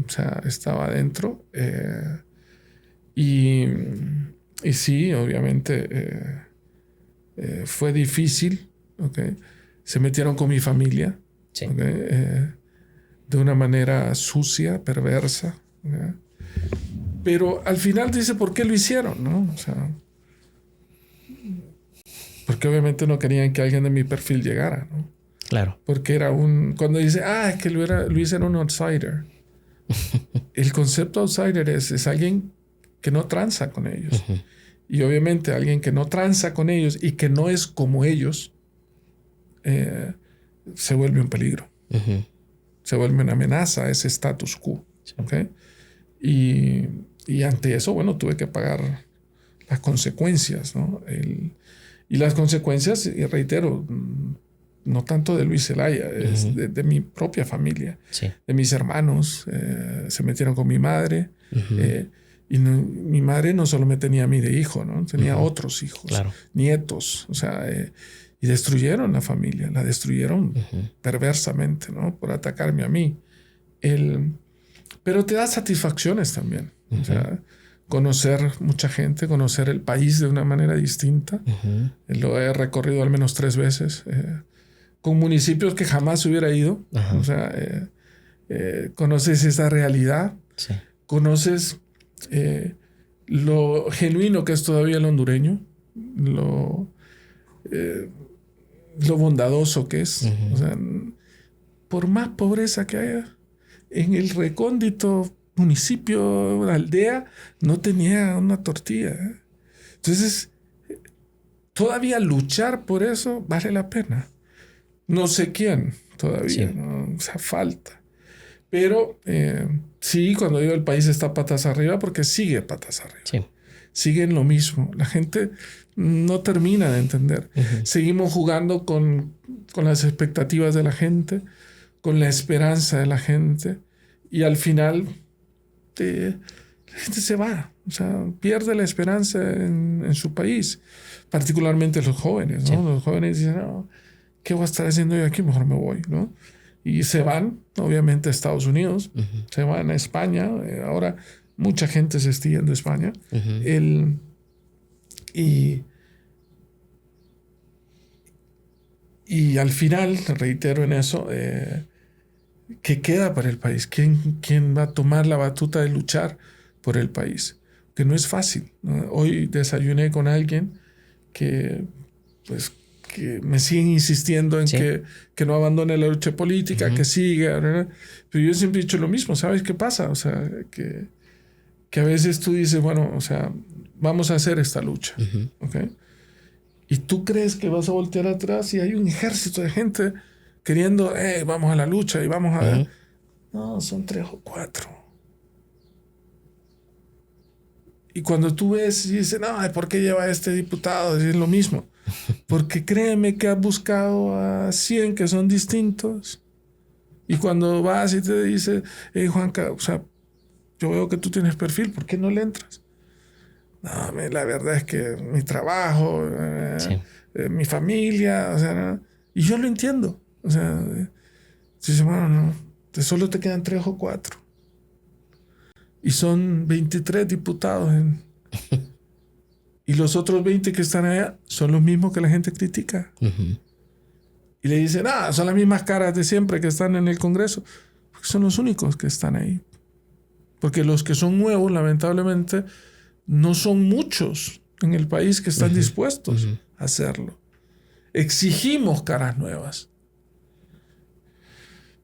O sea, estaba adentro. Y sí, obviamente fue difícil. ¿Okay? Se metieron con mi familia. ¿Okay? De una manera sucia, perversa. ¿Okay? Pero al final dice, ¿por qué lo hicieron? ¿No? O sea, porque obviamente no querían que alguien de mi perfil llegara, ¿no? Claro. Porque era cuando dice, es que Luis era un outsider. El concepto outsider es alguien que no tranza con ellos. Y obviamente alguien que no tranza con ellos y que no es como ellos, se vuelve un peligro. Se vuelve una amenaza a ese status quo. ¿Okay? Y ante eso, bueno, tuve que pagar las consecuencias, ¿no? Y las consecuencias, y reitero, no tanto de Luis Zelaya, es de mi propia familia, de mis hermanos. Se metieron con mi madre. Y mi madre no solo me tenía a mí de hijo, ¿no? Tenía otros hijos, nietos, o sea, y destruyeron la familia, la destruyeron perversamente, ¿no? Por atacarme a mí. Pero te da satisfacciones también. O sea, conocer mucha gente, conocer el país de una manera distinta. Lo he recorrido al menos 3 veces, con municipios que jamás hubiera ido. O sea, conoces esa realidad, conoces lo genuino que es todavía el hondureño, lo bondadoso que es. O sea, por más pobreza que haya, en el recóndito municipio, una aldea, no tenía una tortilla. Entonces, todavía luchar por eso vale la pena. No sé quién todavía, ¿no? O sea, falta. Pero sí, cuando digo el país está patas arriba, porque sigue patas arriba. Sigue en lo mismo. La gente no termina de entender. Seguimos jugando con las expectativas de la gente, con la esperanza de la gente, y al final la gente se va, o sea, pierde la esperanza en su país, particularmente los jóvenes, ¿no? Los jóvenes dicen, no, ¿qué voy a estar haciendo yo aquí? Mejor me voy, ¿no? Y se van, obviamente, a Estados Unidos, se van a España. Ahora mucha gente se está yendo a España. Y al final, reitero en eso, ¿qué queda para el país? ¿Quién va a tomar la batuta de luchar por el país? Que no es fácil, ¿no? Hoy desayuné con alguien que me siguen insistiendo en que no abandone la lucha política, que siga, ¿verdad? Pero yo siempre he dicho lo mismo, ¿sabes qué pasa? O sea, que a veces tú dices, bueno, o sea, vamos a hacer esta lucha, ¿ok? Y tú crees que vas a voltear atrás y hay un ejército de gente queriendo, vamos a la lucha y vamos a... No, son 3 o 4. Y cuando tú ves y dices, no, ¿por qué lleva este diputado? Es lo mismo. Porque créeme que has buscado a 100 que son distintos. Y cuando vas y te dice, hey Juanca, o sea, yo veo que tú tienes perfil, ¿por qué no le entras? No, la verdad es que mi trabajo, mi familia, o sea, ¿no? Y yo lo entiendo. O sea, dice, bueno, no, solo te quedan 3 o 4. Y son 23 diputados. Y los otros 20 que están allá son los mismos que la gente critica. Y le dicen, son las mismas caras de siempre que están en el Congreso. Porque son los únicos que están ahí. Porque los que son nuevos, lamentablemente, no son muchos en el país que están dispuestos a hacerlo. Exigimos caras nuevas.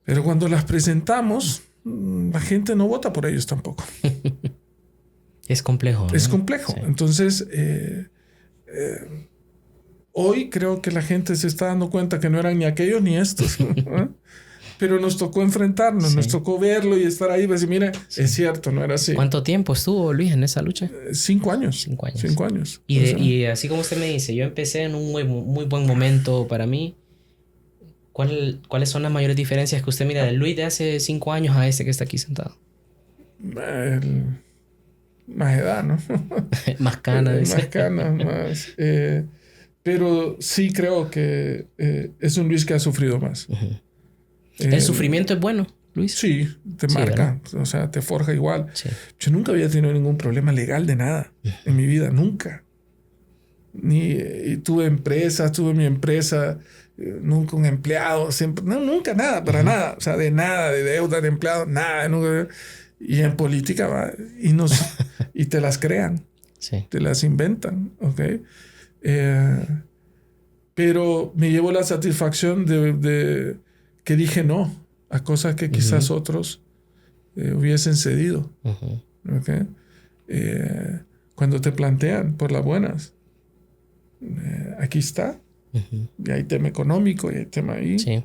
Pero cuando las presentamos, la gente no vota por ellos tampoco. Es complejo, ¿no? Es complejo. Sí. Entonces, hoy creo que la gente se está dando cuenta que no eran ni aquellos ni estos. Pero nos tocó enfrentarnos, nos tocó verlo y estar ahí y decir, mira, es cierto, no era así. ¿Cuánto tiempo estuvo Luis en esa lucha? 5 años. 5 años. 5 años. Y así como usted me dice, yo empecé en un muy buen momento para mí. ¿Cuáles son las mayores diferencias que usted mira del Luis de hace 5 años a este que está aquí sentado? Más edad, ¿no? Más canas. Más canas, más... pero sí creo que es un Luis que ha sufrido más. ¿El sufrimiento es bueno, Luis? Sí, te marca, ¿verdad? O sea, te forja igual. Sí. Yo nunca había tenido ningún problema legal de nada en mi vida, nunca. Y tuve mi empresa, nunca un empleado, siempre, no, nunca nada, para nada. O sea, de nada, de deuda, de empleado, nada. Nunca. Y en política va, y te las crean, te las inventan, ¿ok? Pero me llevo la satisfacción de que dije no a cosas que quizás otros hubiesen cedido. ¿Okay? Cuando te plantean por las buenas, aquí está, y hay tema económico, y hay tema ahí. Sí.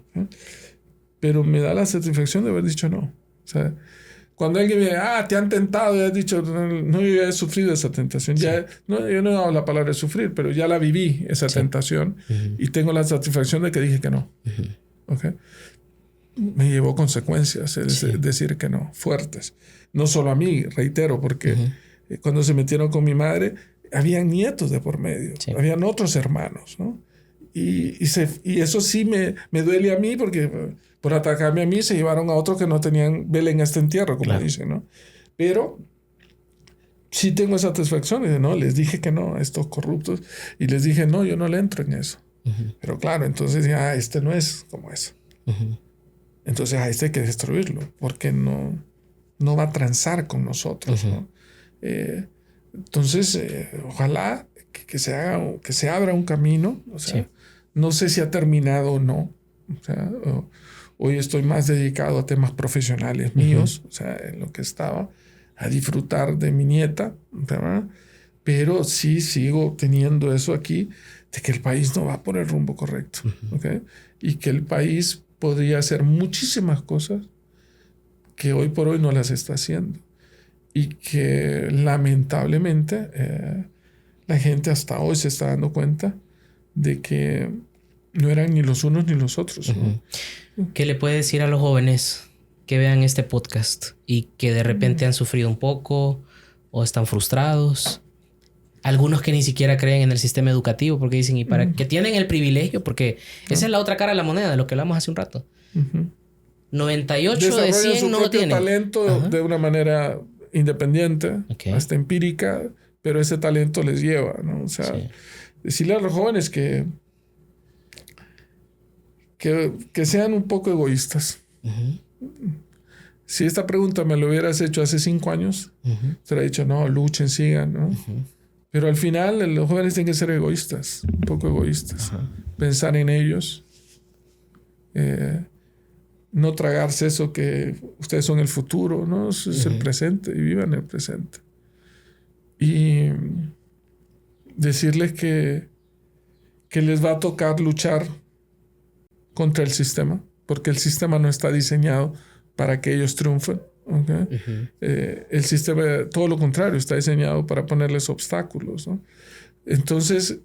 Pero me da la satisfacción de haber dicho no. O sea, cuando alguien me dice, te han tentado, y has dicho, no, yo ya he sufrido esa tentación. Sí. Yo no he dado la palabra sufrir, pero ya la viví, esa tentación, y tengo la satisfacción de que dije que no. ¿Okay? Me llevó consecuencias decir que no, fuertes. No solo a mí, reitero, porque cuando se metieron con mi madre, habían nietos de por medio, habían otros hermanos, ¿no? Y eso sí me duele a mí, porque por atacarme a mí se llevaron a otros que no tenían vela en este entierro, como dicen, ¿no? Pero sí tengo esa satisfacción de, no, les dije que no a estos corruptos, y les dije, no, yo no le entro en eso. Pero claro, entonces este no es como eso. Entonces a este hay que destruirlo, porque no va a transar con nosotros, ¿no? Entonces, ojalá que se abra un camino. O sea, no sé si ha terminado o no. O sea, hoy estoy más dedicado a temas profesionales míos, o sea, en lo que estaba, a disfrutar de mi nieta, ¿verdad? Pero sí sigo teniendo eso aquí, de que el país no va por el rumbo correcto, ¿okay? Y que el país podría hacer muchísimas cosas que hoy por hoy no las está haciendo. Y que lamentablemente la gente hasta hoy se está dando cuenta de que no eran ni los unos ni los otros, ¿no? ¿Qué le puede decir a los jóvenes que vean este podcast y que de repente han sufrido un poco o están frustrados? Algunos que ni siquiera creen en el sistema educativo porque dicen, ¿y para qué tienen el privilegio? Porque esa es la otra cara de la moneda, de lo que hablamos hace un rato. 98 de 100 no lo tienen. Talento de una manera independiente, hasta empírica, pero ese talento les lleva, ¿no? O sea, decirle a los jóvenes que sean un poco egoístas. Si esta pregunta me lo hubieras hecho hace 5 años, te hubiera dicho, no, luchen, sigan, ¿no? Pero al final los jóvenes tienen que ser egoístas, un poco egoístas. Pensar en ellos. No tragarse eso que ustedes son el futuro, ¿no? Es el presente y vivan el presente. Y decirles que les va a tocar luchar contra el sistema, porque el sistema no está diseñado para que ellos triunfen. ¿Okay? El sistema, todo lo contrario, está diseñado para ponerles obstáculos, ¿no? Entonces,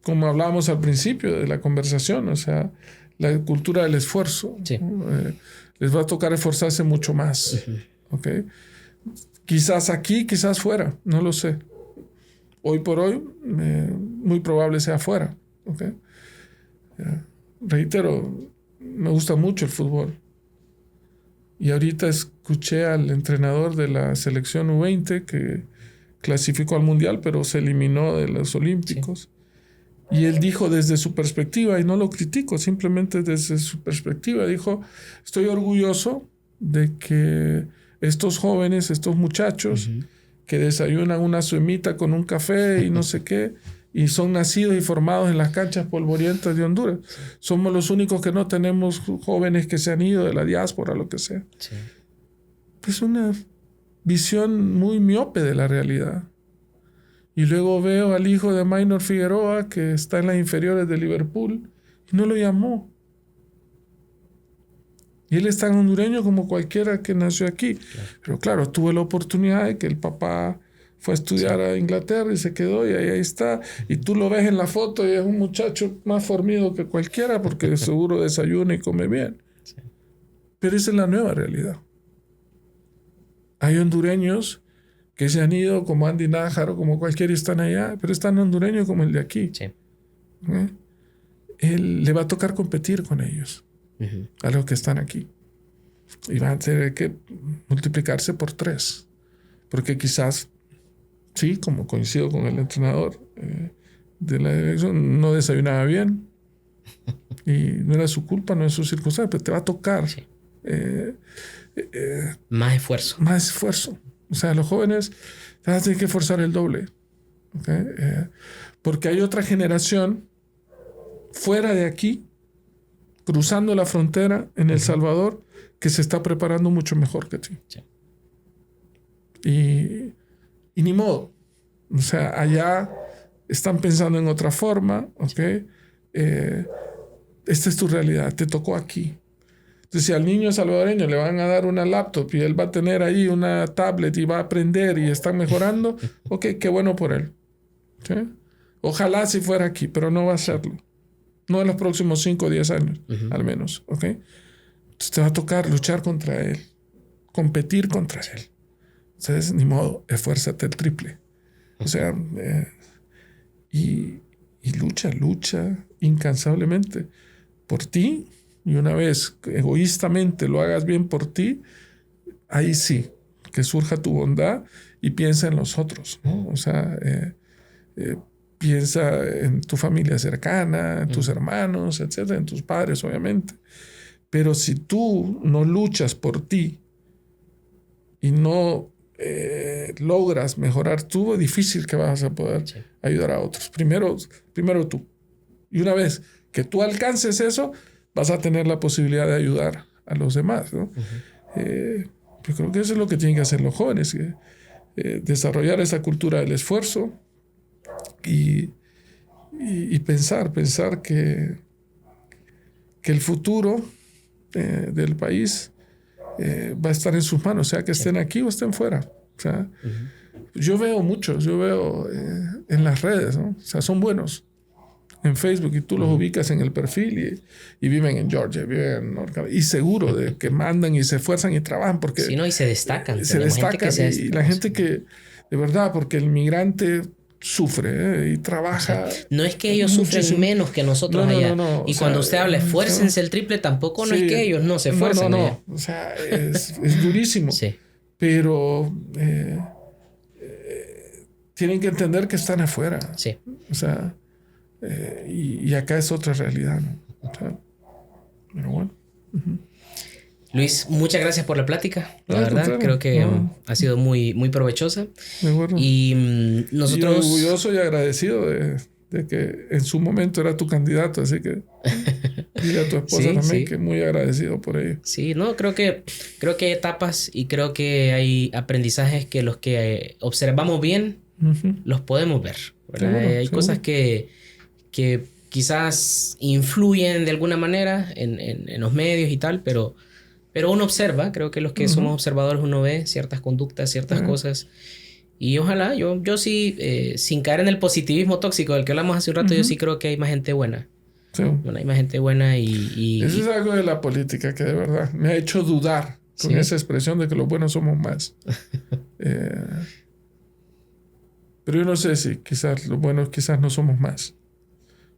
como hablábamos al principio de la conversación, o sea, la cultura del esfuerzo. Sí. Les va a tocar esforzarse mucho más. ¿Okay? Quizás aquí, quizás fuera, no lo sé. Hoy por hoy, muy probable sea fuera. ¿Okay? Reitero, me gusta mucho el fútbol. Y ahorita escuché al entrenador de la selección U20 que clasificó al Mundial, pero se eliminó de los Olímpicos. Sí. Y él dijo desde su perspectiva, y no lo critico, simplemente desde su perspectiva, dijo, estoy orgulloso de que estos jóvenes, estos muchachos que desayunan una suemita con un café y no sé qué, y son nacidos y formados en las canchas polvorientas de Honduras. Sí. Somos los únicos que no tenemos jóvenes que se han ido de la diáspora, lo que sea. Sí. Es una visión muy miope de la realidad. Y luego veo al hijo de Maynor Figueroa, que está en las inferiores de Liverpool, y no lo llamó. Y él es tan hondureño como cualquiera que nació aquí. Claro. Pero claro, tuve la oportunidad de que el papá fue a estudiar a Inglaterra y se quedó, y ahí está. Y tú lo ves en la foto y es un muchacho más fornido que cualquiera, porque seguro desayuna y come bien. Sí. Pero esa es la nueva realidad. Hay hondureños que se han ido como Andy Nájar o como cualquiera y están allá, pero es tan hondureño como el de aquí. Sí. Él le va a tocar competir con ellos, a los que están aquí. Y van a tener que multiplicarse por 3. Porque quizás, sí, como coincido con el entrenador de la dirección, no desayunaba bien. Y no era su culpa, no es su circunstancia, pero te va a tocar. Sí. Más esfuerzo. Más esfuerzo. O sea, los jóvenes tienen que esforzar el doble. ¿Okay? Porque hay otra generación fuera de aquí, cruzando la frontera en El Salvador, que se está preparando mucho mejor que ti. Sí. Y ni modo. O sea, allá están pensando en otra forma. ¿Okay? Esta es tu realidad. Te tocó aquí. Entonces, si al niño salvadoreño le van a dar una laptop y él va a tener ahí una tablet y va a aprender y está mejorando, ok, qué bueno por él. ¿Sí? Ojalá si fuera aquí, pero no va a serlo. No en los próximos 5 o 10 años, al menos. ¿Ok? Entonces te va a tocar luchar contra él, competir contra él. Entonces, ni modo, esfuérzate el triple. O sea, y lucha incansablemente por ti. Y una vez egoístamente lo hagas bien por ti, ahí sí, que surja tu bondad y piensa en los otros, ¿no? O sea, piensa en tu familia cercana, en tus hermanos, etcétera, en tus padres, obviamente. Pero si tú no luchas por ti y no logras mejorar tú, es difícil que vas a poder ayudar a otros. Primero tú. Y una vez que tú alcances eso, vas a tener la posibilidad de ayudar a los demás, ¿no? Yo creo que eso es lo que tienen que hacer los jóvenes, desarrollar esa cultura del esfuerzo y pensar que el futuro del país va a estar en sus manos, sea que estén aquí o estén fuera. O sea, yo veo muchos, en las redes, ¿no? O sea, son buenos en Facebook y tú los ubicas en el perfil y viven en Georgia, viven en North Carolina, y seguro de que mandan y se esfuerzan y trabajan porque... Sí, no, y se destacan. Se destacan y la gente que... De verdad, porque el migrante sufre y trabaja. O sea, no es que ellos sufren menos que nosotros allá. No. Y cuando usted habla esfuércense el triple, tampoco no es que ellos no se esfuercen. No. O sea, es durísimo. Sí. Pero tienen que entender que están afuera. Sí. O sea, y acá es otra realidad, ¿no? O sea, pero bueno. Luis, muchas gracias por la plática. La verdad, claro, creo que ha sido muy, muy provechosa. De acuerdo. Y nosotros... Y orgulloso y agradecido de que en su momento era tu candidato, así que dile a tu esposa también que muy agradecido por ello. Sí, no, creo que hay etapas y creo que hay aprendizajes que los que observamos bien los podemos ver. ¿Verdad? Seguro, hay cosas que quizás influyen de alguna manera en los medios y tal, pero uno observa, creo que los que somos observadores uno ve ciertas conductas, ciertas cosas Y ojalá, yo sí, sin caer en el positivismo tóxico del que hablamos hace un rato, yo sí creo que hay más gente buena. Sí. Bueno, hay más gente buena y Eso es algo de la política que de verdad me ha hecho dudar con esa expresión de que los buenos somos más. Pero yo no sé si quizás los buenos quizás no somos más.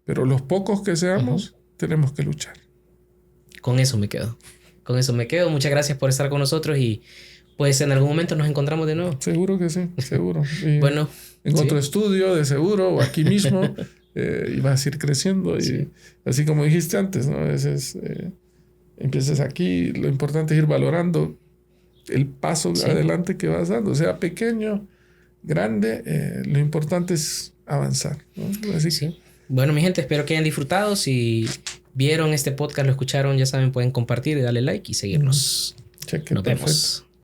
Pero los pocos que seamos, tenemos que luchar. Con eso me quedo. Con eso me quedo. Muchas gracias por estar con nosotros y pues en algún momento nos encontramos de nuevo. Seguro que sí, seguro. Y bueno. En otro estudio, de seguro, o aquí mismo, y vas a ir creciendo. Y así como dijiste antes, ¿no? A veces empiezas aquí, lo importante es ir valorando el paso adelante que vas dando, sea pequeño, grande, lo importante es avanzar, ¿no? Así que... Bueno, mi gente, espero que hayan disfrutado. Si vieron este podcast, lo escucharon, ya saben, pueden compartir y darle like y seguirnos. Cheque, Nos vemos.